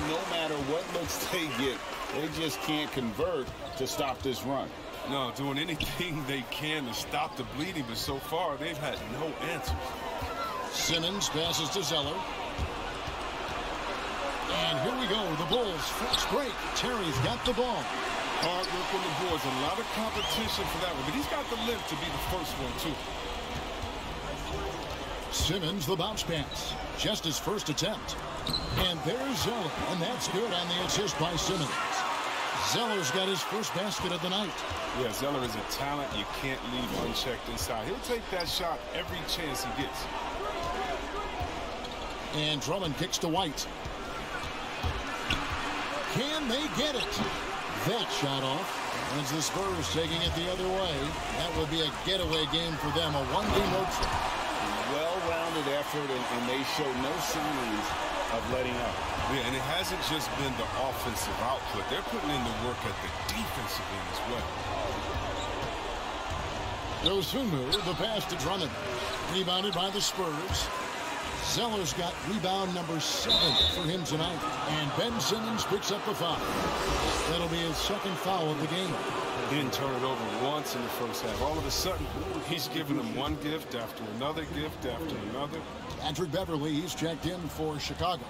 No matter what looks they get, they just can't convert to stop this run. No, doing anything they can to stop the bleeding, but so far they've had no answers. Simmons passes to Zeller. And here we go. The Bulls fast break. Terry's got the ball. Hard work on the boards. A lot of competition for that one, but he's got the lift to be the first one, too. Simmons, the bounce pass. Just his first attempt. And there's Zeller. And that's good on the assist by Simmons. Zeller's got his first basket of the night. Yeah, Zeller is a talent you can't leave unchecked inside. He'll take that shot every chance he gets. And Drummond kicks to White. Can they get it? That shot off. As the Spurs taking it the other way. That would be a getaway game for them. A one-game road trip. Well-rounded effort, and they show no signs of letting up. Yeah, and it hasn't just been the offensive output. They're putting in the work at the defensive end as well. Dosunmu, the pass to Drummond. Rebounded by the Spurs. Zeller's got rebound number 7 for him tonight. And Ben Simmons picks up the foul. That'll be his second foul of the game. He didn't turn it over once in the first half. All of a sudden, he's giving them one gift after another gift after another. Patrick Beverly, he's checked in for Chicago.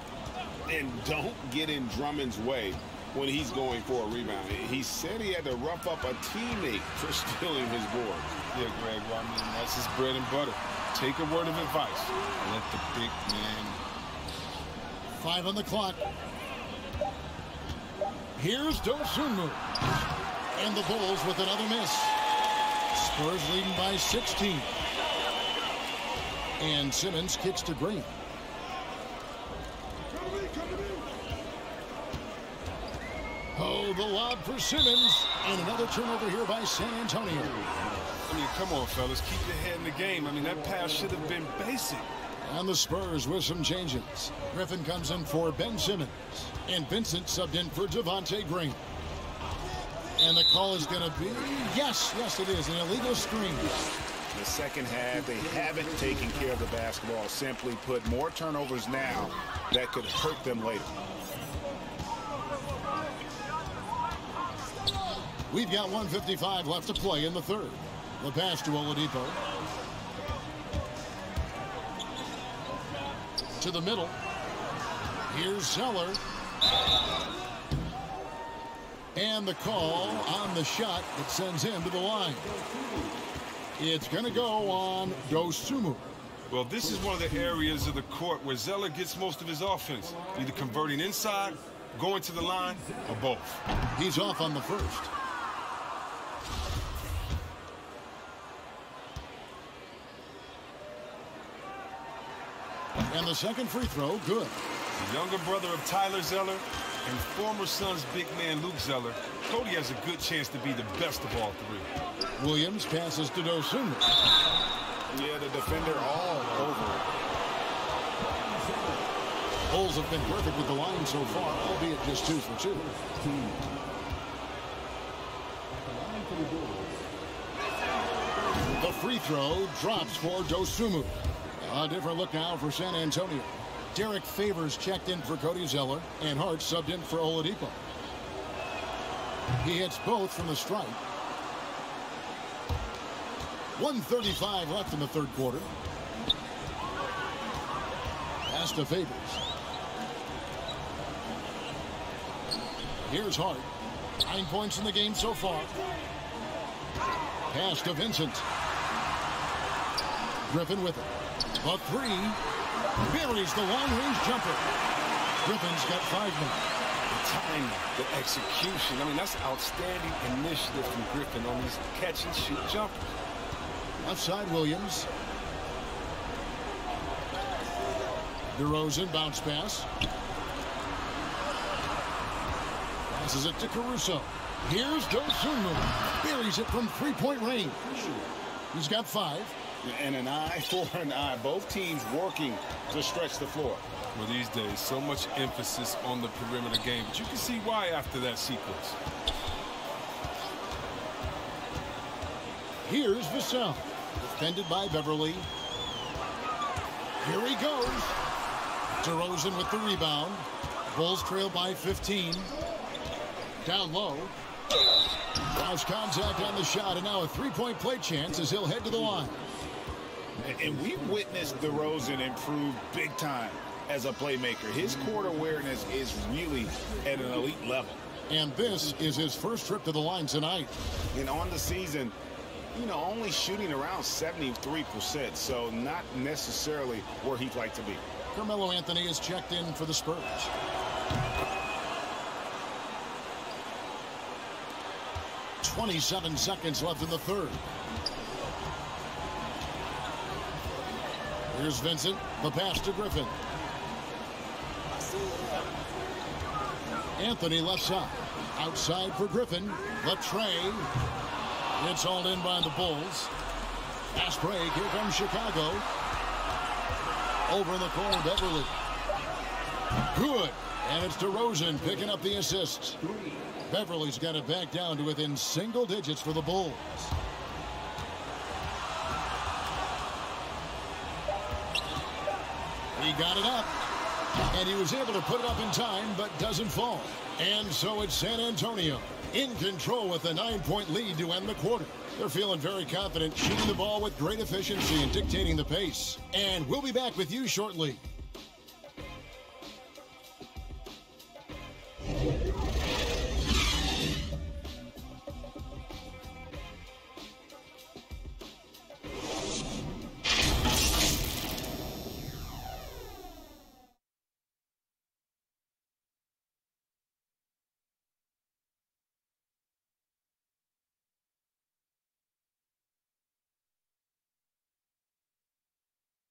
And don't get in Drummond's way when he's going for a rebound. He said he had to rough up a teammate for stealing his board. Yeah, Greg, well, I mean, that's his bread and butter. Take a word of advice. Let the big man. 5 on the clock. Here's Dosunmu. And the Bulls with another miss. Spurs leading by 16. And Simmons kicks to Green. Oh, the lob for Simmons. And another turnover here by San Antonio. I mean, come on, fellas. Keep your head in the game. I mean, that pass should have been basic. And the Spurs with some changes. Griffin comes in for Ben Simmons. And Vincent subbed in for Devontae Green. And the call is going to be, yes, it is, an illegal screen. The second half, they haven't taken care of the basketball. Simply put, more turnovers now that could hurt them later. We've got 1:55 left to play in the third. The pass to Oladipo. To the middle. Here's Zeller. And the call on the shot that sends him to the line. It's going to go on Dosunmu. Well, this is one of the areas of the court where Zeller gets most of his offense. Either converting inside, going to the line, or both. He's off on the first. And the second free throw, good. The younger brother of Tyler Zeller and former Suns big man Luke Zeller, Cody has a good chance to be the best of all three. Williams passes to Dosunmu. Yeah, the defender all over it. Bulls have been perfect with the line so far, albeit just 2 for 2. The free throw drops for Dosunmu. A different look now for San Antonio. Derek Favors checked in for Cody Zeller, and Hart subbed in for Oladipo. He hits both from the stripe. 1:35 left in the third quarter. Pass to Favors. Here's Hart. 9 points in the game so far. Pass to Vincent. Griffin with it. A three. Buries the long-range jumper. Griffin's got 5 now. The timing, the execution. I mean, that's outstanding initiative from Griffin on these catch-and-shoot jumpers. Left side, Williams. DeRozan, bounce pass. Passes it to Caruso. Here's Dosunmu. Buries it from 3-point range. He's got 5. And an eye for an eye. Both teams working to stretch the floor. Well, these days, so much emphasis on the perimeter game. But you can see why after that sequence. Here's Vassell. Defended by Beverly. Here he goes. DeRozan with the rebound. Bulls trail by 15. Down low. Lost contact on the shot, and now a 3-point play chance as he'll head to the line. And we witnessed DeRozan improve big time as a playmaker. His court awareness is really at an elite level. And this is his first trip to the line tonight. And on the season, you know, only shooting around 73%, so not necessarily where he'd like to be. Carmelo Anthony is checked in for the Spurs. .27 seconds left in the third. Here's Vincent. The pass to Griffin. Anthony left side. Outside for Griffin. The tray. It's hauled in by the Bulls. Fast break. Here comes Chicago. Over in the corner, Beverly. Good. And it's DeRozan picking up the assist. Beverly's got it back down to within single digits for the Bulls. He got it up. And he was able to put it up in time, but doesn't fall. And so it's San Antonio in control with a 9-point lead to end the quarter. They're feeling very confident, shooting the ball with great efficiency and dictating the pace. And we'll be back with you shortly.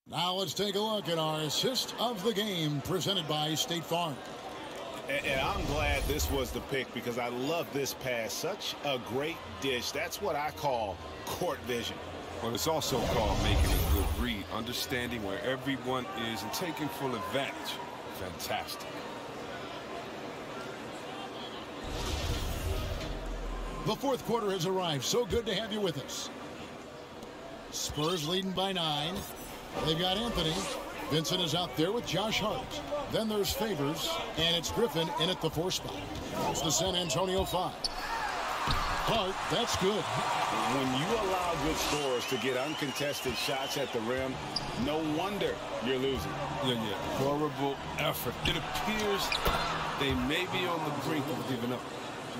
Now let's take a look at our assist of the game presented by State Farm. And I'm glad this was the pick because I love this pass. Such a great dish. That's what I call court vision. Well, it's also called making a good read, understanding where everyone is and taking full advantage. Fantastic. The fourth quarter has arrived. So good to have you with us. Spurs leading by 9. They've got Anthony. Vincent is out there with Josh Hart. Then there's Favors, and it's Griffin in at the 4 spot. It's the San Antonio 5. Hart, that's good. When you allow good scorers to get uncontested shots at the rim, no wonder you're losing. Yeah. Horrible effort. It appears they may be on the brink of giving up.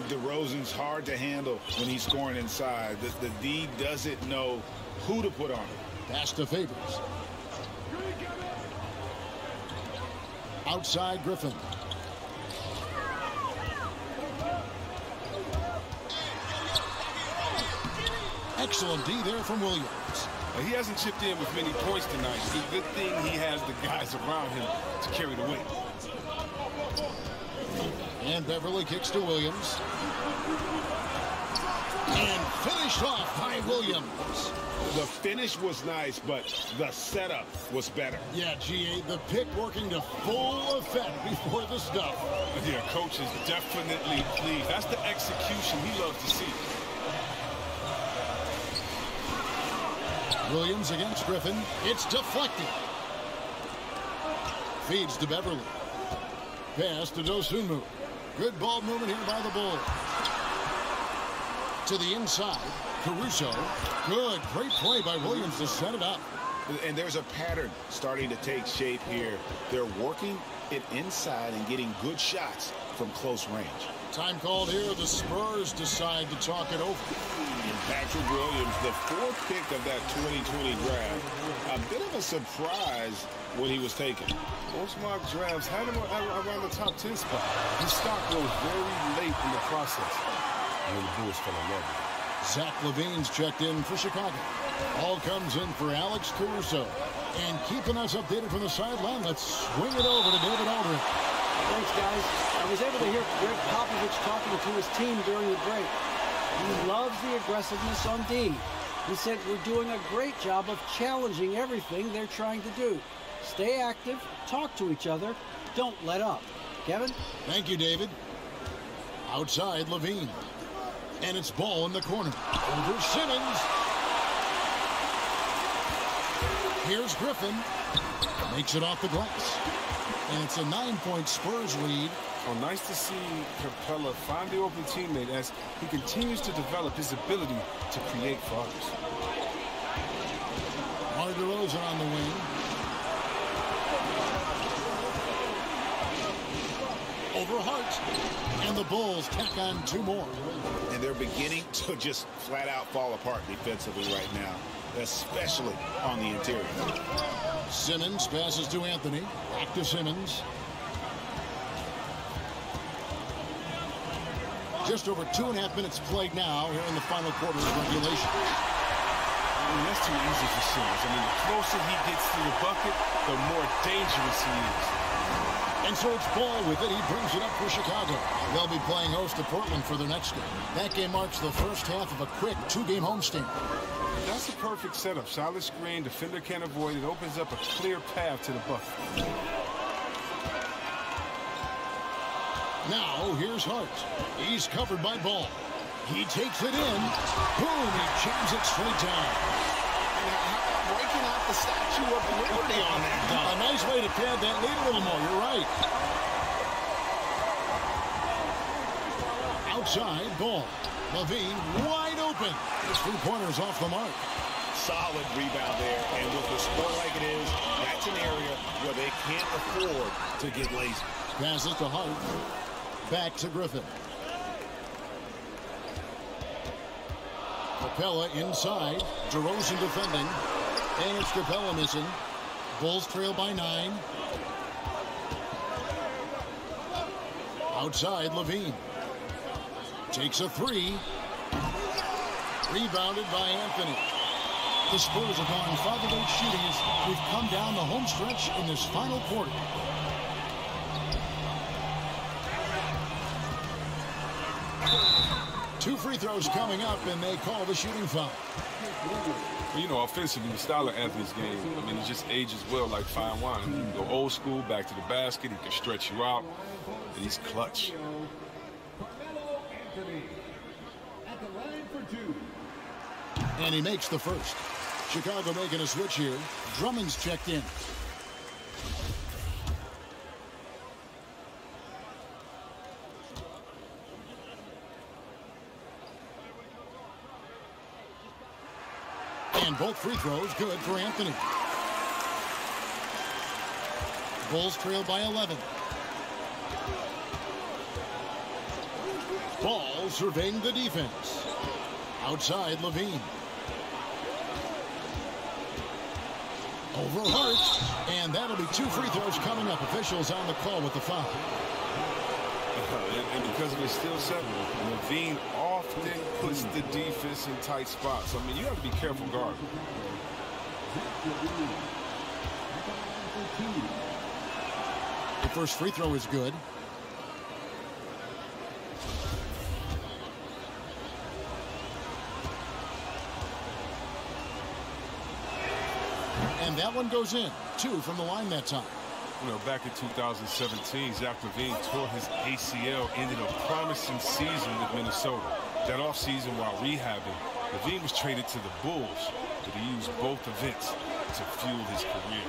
DeRozan's hard to handle when he's scoring inside. The D doesn't know who to put on him. Pass to Favors. Outside Griffin. Excellent D there from Williams. He hasn't chipped in with many points tonight. It's a good thing he has the guys around him to carry the weight. And Beverly kicks to Williams. And finished off by Williams. The finish was nice, but the setup was better. Yeah, G.A., the pick working to full effect before the stuff. Yeah, coach is definitely pleased. That's the execution he loves to see. Williams against Griffin. It's deflected. Feeds to Beverly. Pass to Dosunmu. Good ball movement here by the Bulls. To the inside. Caruso. Good. Great play by Williams to set it up. And there's a pattern starting to take shape here. They're working it inside and getting good shots from close range. Time called here. The Spurs decide to talk it over. And Patrick Williams, the fourth pick of that 2020 draft, a bit of a surprise when he was taken. Most mock drafts had him around the top 10 spot. His stock rose very late in the process. And then the Bulls fell in love with him. Zach LaVine's checked in for Chicago. All comes in for Alex Caruso. And keeping us updated from the sideline, let's swing it over to David Aldridge. Thanks, guys. I was able to hear Greg Popovich talking to his team during the break. He loves the aggressiveness on D. He said we're doing a great job of challenging everything they're trying to do. Stay active, talk to each other, don't let up. Kevin? Thank you, David. Outside, LaVine. And it's ball in the corner. Over Simmons. Here's Griffin. Makes it off the glass. And it's a 9-point Spurs lead. Oh, nice to see Capella find the open teammate as he continues to develop his ability to create for others. Mar DeRozan on the wing. Over Hart. And the Bulls tack on 2 more. And they're beginning to just flat out fall apart defensively right now, especially on the interior. Simmons passes to Anthony. Back to Simmons. Just over 2.5 minutes played now here in the final quarter of regulation. I mean, that's too easy for Simmons. I mean, the closer he gets to the bucket, the more dangerous he is. And so it's Ball with it. He brings it up for Chicago. They'll be playing host to Portland for their next game. That game marks the first half of a quick 2-game homestand. That's a perfect setup. Solid screen, defender can't avoid it. Opens up a clear path to the bucket. Now, here's Hart. He's covered by Ball. He takes it in. Boom, he jams it straight down. Breaking out the Statue of Liberty on that dunk. A nice way to pad that lead a little more. You're right. Outside, Ball. LaVine wide open. His 3-pointers off the mark. Solid rebound there. And with the score like it is, that's an area where they can't afford to get lazy. Passes to Hart. Back to Griffin. Capella inside. DeRozan defending. And it's Capella missing. Bulls trail by 9. Outside, LaVine. Takes a 3. Rebounded by Anthony. The Spurs have gone 5 of 8 shooting as we've come down the home stretch in this final quarter. Two free throws coming up, and they call the shooting foul. You know, offensively, the style of Anthony's game, I mean, it just ages well like fine wine. He can go old school, back to the basket. He can stretch you out, and he's clutch. And he makes the first. Chicago making a switch here. Drummond's checked in. And both free throws good for Anthony. Bulls trail by 11. Ball surveying the defense. Outside, LaVine. Over Hart. And that'll be 2 free throws coming up. Officials on the call with the foul. And because of his skill set, LaVine often puts the defense in tight spots. I mean, you have to be careful guarding. The first free throw is good. And that one goes in. 2 from the line that time. You know, back in 2017, Zach LaVine tore his ACL, ended a promising season with Minnesota. That offseason, while rehabbing, LaVine was traded to the Bulls, but he used both events to fuel his career.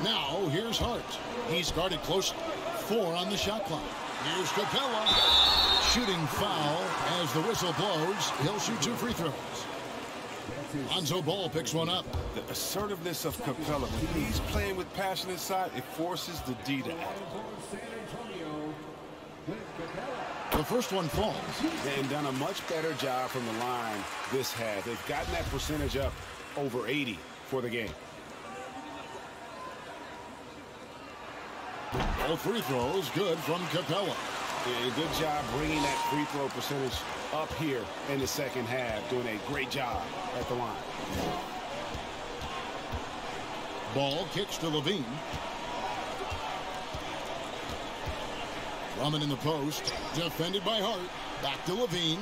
Now, here's Hart. He's guarded close. 4 on the shot clock. Here's Capella. Shooting foul as the whistle blows. He'll shoot 2 free throws. Lonzo Ball picks one up. The assertiveness of Capella, when he's playing with passion inside, it forces the D to act. The first one falls. And done a much better job from the line this half. They've gotten that percentage up over 80 for the game. All free throws good from Capella. A good job bringing that free throw percentage up here in the second half. Doing a great job at the line. Ball kicks to LaVine. Drummond in the post. Defended by Hart. Back to LaVine.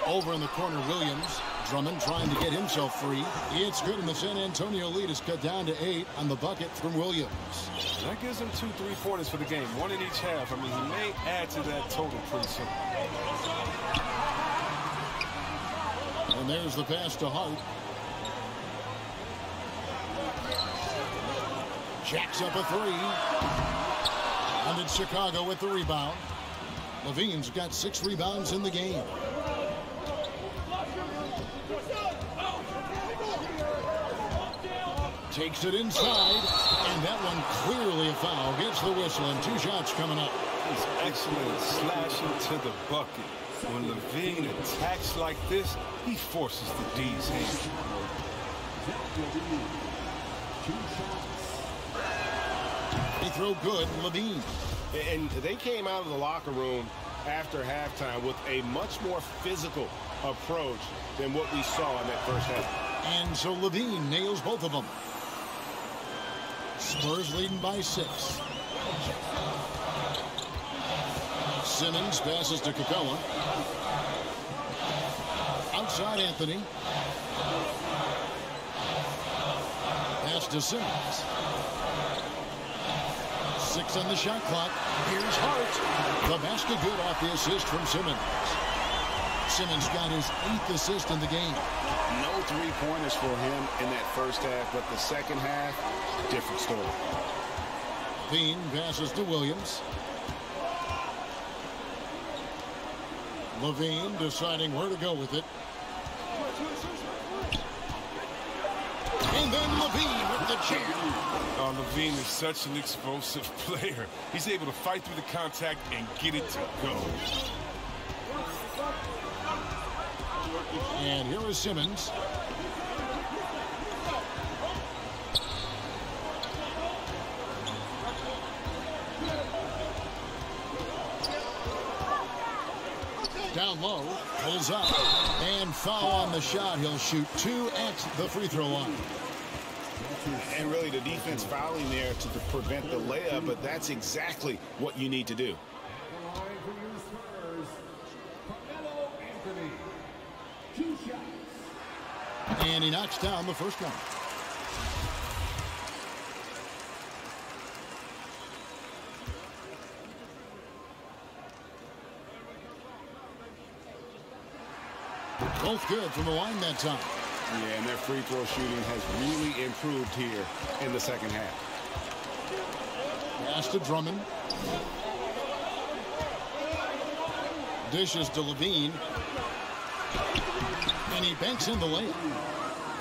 Over in the corner, Williams. Drummond trying to get himself free. It's good, and the San Antonio lead is cut down to 8 on the bucket from Williams. That gives him 2 3-pointers for the game, 1 in each half. I mean, he may add to that total pretty soon. And there's the pass to Hart. Jacks up a 3. And it's Chicago with the rebound. LaVine's got 6 rebounds in the game. Takes it inside, and that one clearly a foul. Gets the whistle, and 2 shots coming up. He's excellent at slashing to the bucket. When LaVine attacks like this, he forces the D's hand. They throw good, LaVine. And they came out of the locker room after halftime with a much more physical approach than what we saw in that first half. And so LaVine nails both of them. Spurs leading by 6. Simmons passes to Capella. Outside Anthony. Pass to Simmons. 6 on the shot clock. Here's Hart. The basket good off the assist from Simmons. Simmons got his 8th assist in the game. No 3-pointers for him in that first half, but the second half, different story. Bean passes to Williams. LaVine deciding where to go with it. And then LaVine with the jam. Oh, LaVine is such an explosive player. He's able to fight through the contact and get it to go. And here is Simmons. Down low, pulls up, and foul on the shot. He'll shoot 2 at the free throw line. And really the defense fouling there to prevent the layup, but that's exactly what you need to do. And he knocks down the first one. Both good from the line that time. Yeah, and their free throw shooting has really improved here in the second half. Pass to Drummond. Dishes to LaVine. And he banks in the layup.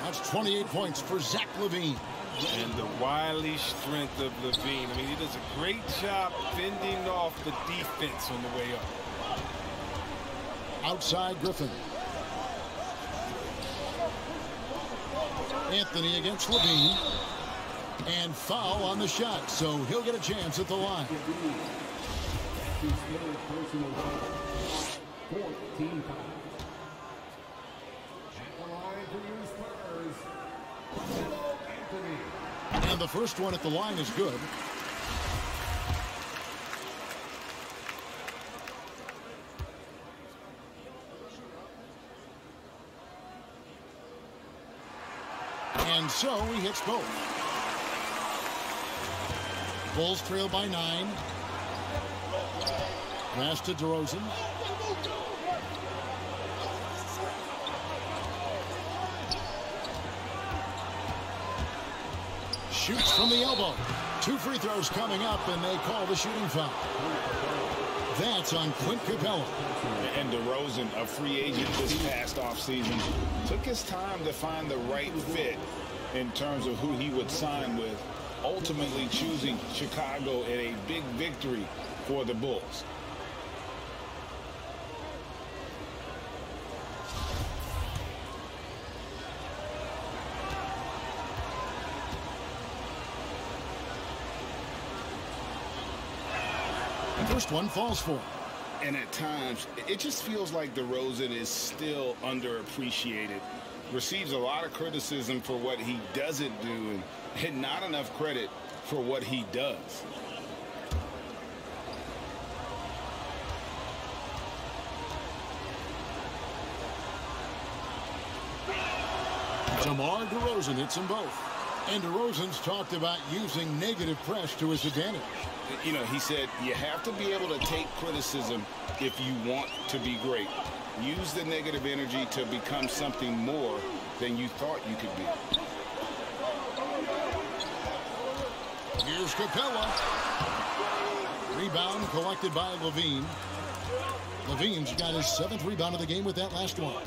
That's 28 points for Zach LaVine. And the wily strength of LaVine. I mean, he does a great job fending off the defense on the way up. Outside Griffin. Anthony against LaVine. And foul on the shot, so he'll get a chance at the line. 14 fouls. At the line for your Spurs, Carmelo Anthony. And the first one at the line is good. And so he hits both. Bulls trail by 9. Pass to DeRozan. Shoots from the elbow. 2 free throws coming up, and they call the shooting foul. That's on Clint Capella. And DeRozan, a free agent this past offseason, took his time to find the right fit in terms of who he would sign with, ultimately choosing Chicago in a big victory for the Bulls. The first one falls for him. And at times, it just feels like DeRozan is still underappreciated. Receives a lot of criticism for what he doesn't do and not enough credit for what he does. DeMar DeRozan hits them both. And DeRozan's talked about using negative press to his advantage. You know, he said you have to be able to take criticism if you want to be great. Use the negative energy to become something more than you thought you could be. Here's Capella. Rebound collected by Levine. Levine's got his 7th rebound of the game with that last one.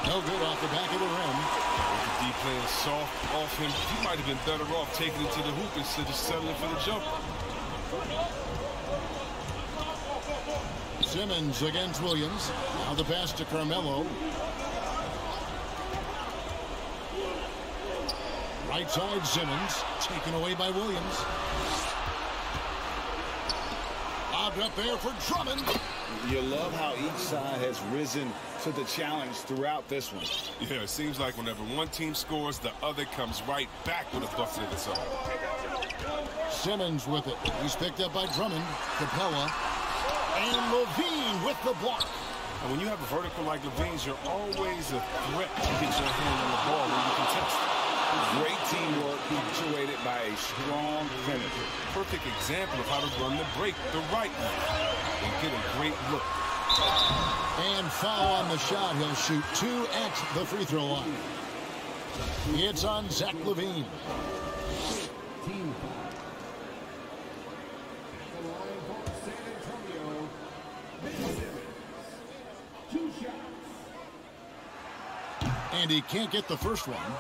No good off the back of the rim. With the D playing soft off him, he might have been better off taking it to the hoop instead of settling for the jumper. Simmons against Williams. Now the pass to Carmelo. Right side Simmons. Taken away by Williams. Lobbed up there for Drummond. You love how each side has risen to the challenge throughout this one. Yeah, it seems like whenever one team scores, the other comes right back with a bucket of its own. Simmons with it. He's picked up by Drummond. Capella. And Levine with the block. And when you have a vertical like Levine's, you're always a threat to get your hand on the ball when you contest. Great teamwork punctuated by a strong finisher. Perfect example of how to run the break the right way and get a great look. And foul on the shot. He'll shoot 2 at the free throw line. It's on Zach LaVine. Team foul. At the line for San Antonio, Simmons. 2 shots. And he can't get the first one.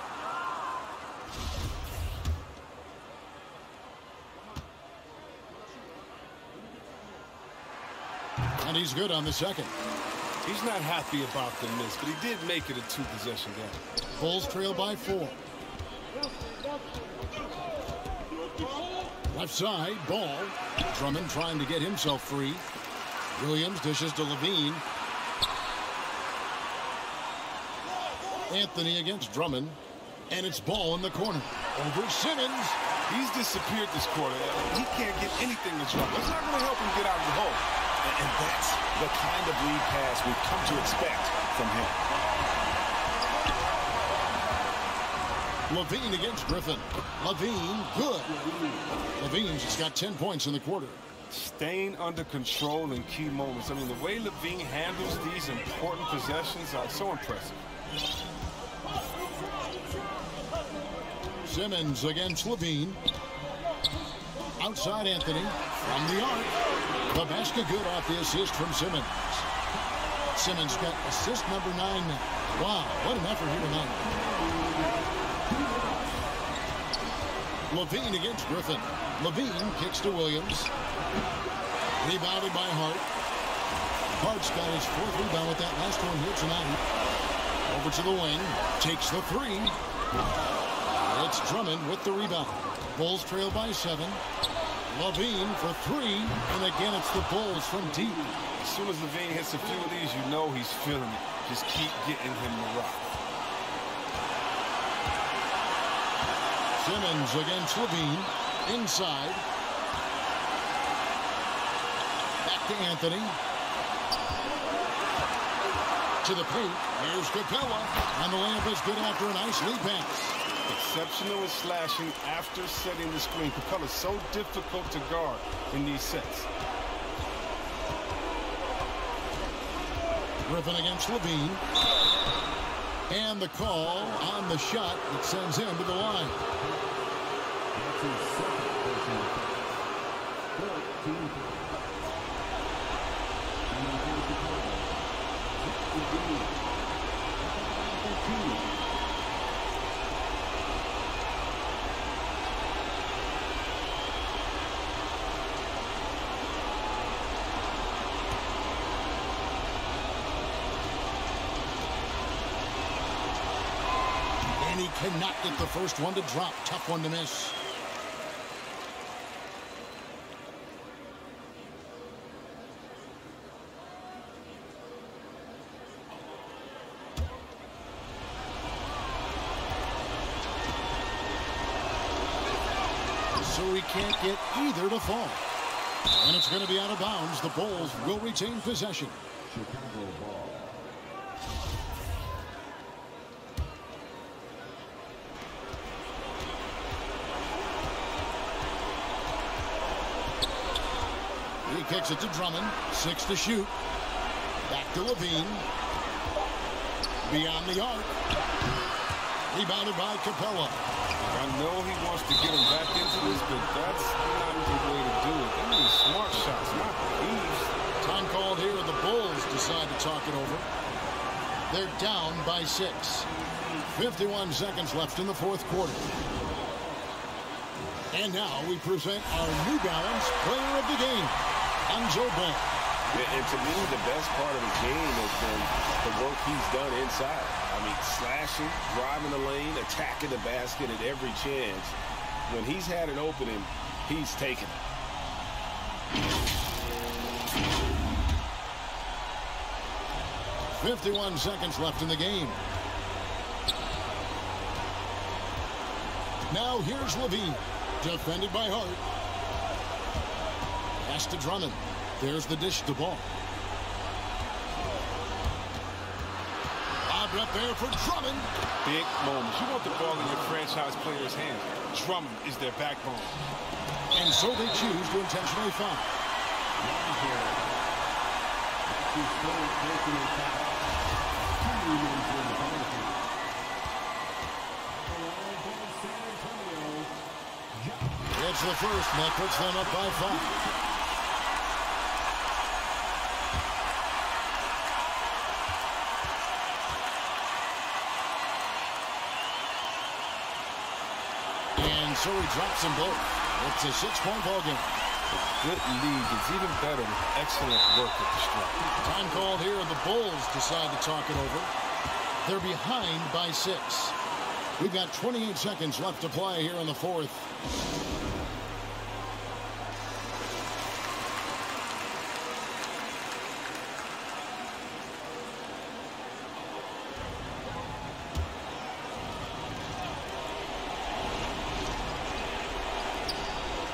And he's good on the second. He's not happy about the miss, but he did make it a 2-possession game. Bulls trail by 4. Left side, ball. Drummond trying to get himself free. Williams dishes to Levine. Anthony against Drummond. And it's ball in the corner. Over Simmons. He's disappeared this quarter. He can't get anything to drop. It's not going to help him get out of the hole. And that's the kind of lead pass we've come to expect from him. Levine against Griffin. Levine, good. Levine's just got 10 points in the quarter. Staying under control in key moments. I mean, the way Levine handles these important possessions are so impressive. Simmons against Levine. Outside Anthony from the arc. The basket good off the assist from Simmons. Simmons got assist number 9 now. Wow, what an effort here tonight. Levine against Griffin. Levine kicks to Williams. Rebounded by Hart. Hart's got his 4th rebound with that last one here tonight. Over to the wing. Takes the 3. It's Drummond with the rebound. Bulls trail by 7. Levine for three, and again it's the Bulls from deep. As soon as Levine hits a few of these, you know he's feeling it. Just keep getting him the rock. Simmons against Levine. Inside. Back to Anthony. To the paint. Here's Capella. And the layup is good after a nice lead pass. Exceptional at slashing after setting the screen. Capella's so difficult to guard in these sets. Griffin against Levine. And the call on the shot that sends him to the line. That's his second personal foul. 14. And he cannot get the first one to drop. Tough one to miss. So he can't get either to fall. And it's going to be out of bounds. The Bulls will retain possession. Chicago ball. He kicks it to Drummond. 6 to shoot. Back to Levine. Beyond the arc. Rebounded by Capella. I know he wants to get him back into this, but that's not the way to do it. They need smart shots, not thieves. Time called here, and the Bulls decide to talk it over. They're down by 6. 51 seconds left in the fourth quarter. And now we present our New Balance Player of the Game, Lonzo Ball. And to me, the best part of the game has been the work he's done inside. I mean, slashing, driving the lane, attacking the basket at every chance. When he's had an opening, he's taken it. 51 seconds left in the game. Now here's Levine. Defended by Hart. Pass to Drummond. There's the dish to Ball. Bobbed up there for Drummond. Big moments. You want the ball in your franchise player's hands. Drummond is their backbone. And so they choose to intentionally foul. It's the first, and that puts them up by 5. And so he drops them both. It's a 6-point ball game. Good lead. It's even better with excellent work at the stripe. Time called here, and the Bulls decide to talk it over. They're behind by 6. We've got 28 seconds left to play here in the fourth.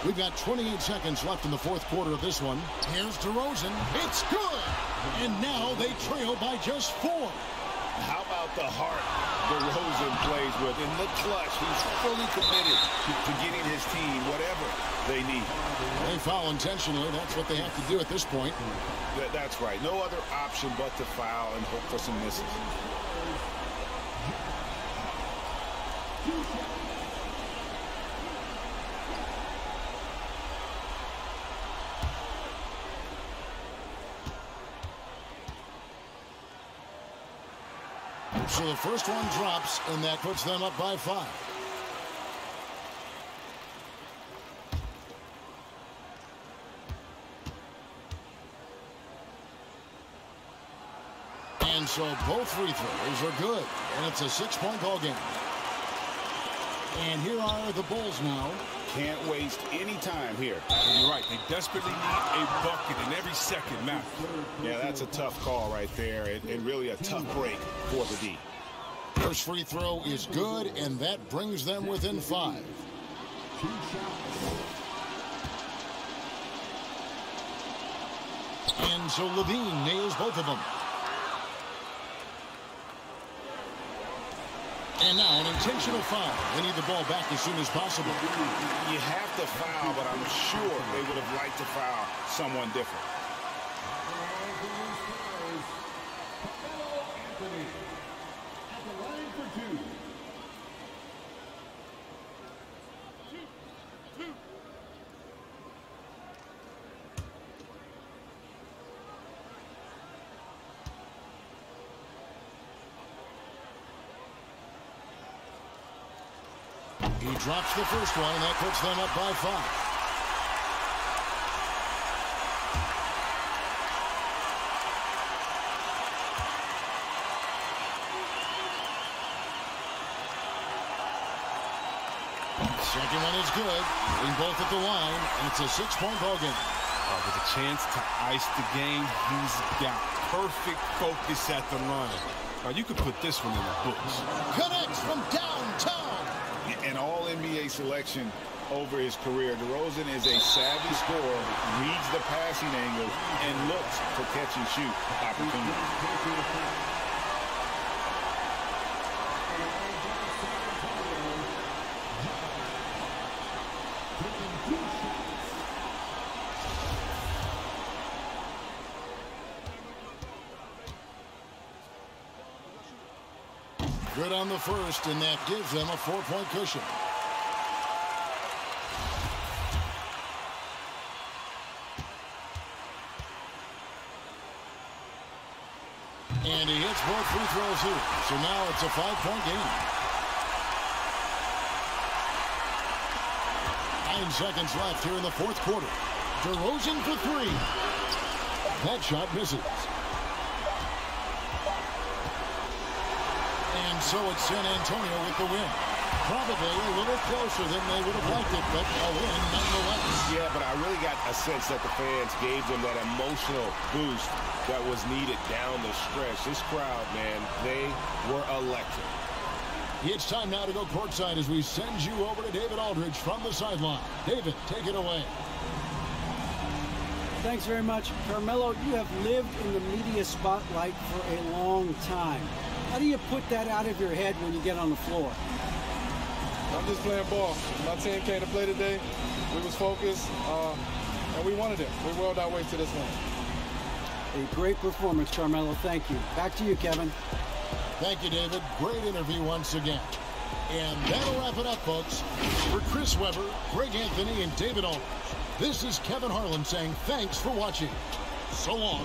We've got 28 seconds left in the fourth quarter of this one. Here's DeRozan. It's good! And now they trail by just 4. How about the heart DeRozan plays with? In the clutch, he's fully committed to getting his team whatever they need. They foul intentionally. That's what they have to do at this point. That's right. No other option but to foul and hope for some misses. So the first one drops, and that puts them up by 5. And so both free throws are good, and it's a 6-point ball game. And here are the Bulls now, Can't waste any time here. And you're right. They desperately need a bucket, and every second matters. Yeah, that's a tough call right there, and really a tough break for the D. First free throw is good, and that brings them within 5. And so Levine nails both of them. And now an intentional foul. They need the ball back as soon as possible. You have to foul, but I'm sure they would have liked to foul someone different. He drops the first one, and that puts them up by 5. Second one is good. In both at the line, and it's a 6-point ball game. With a chance to ice the game, he's got perfect focus at the line. Now, you could put this one in the books. Connects from downtown. An all-NBA selection over his career. DeRozan is a savvy scorer, reads the passing angle, and looks for catch-and-shoot opportunities. Good on the first, and that gives them a 4-point cushion. And he hits both free throws here. So now it's a 5-point game. 9 seconds left here in the fourth quarter. DeRozan for 3. That shot misses. And so it's San Antonio with the win. Probably a little closer than they would have liked it, but a win nonetheless. Yeah, but I really got a sense that the fans gave them that emotional boost that was needed down the stretch. This crowd, man, they were electric. It's time now to go courtside as we send you over to David Aldridge from the sideline. David, take it away. Thanks very much. Carmelo, you have lived in the media spotlight for a long time. How do you put that out of your head when you get on the floor? I'm just playing ball. My team came to play today. We was focused, and we wanted it. We willed our way to this one. A great performance, Carmelo. Thank you. Back to you, Kevin. Thank you, David. Great interview once again. And that'll wrap it up, folks. For Chris Webber, Greg Anthony, and David Aldridge, this is Kevin Harlan saying thanks for watching. So long.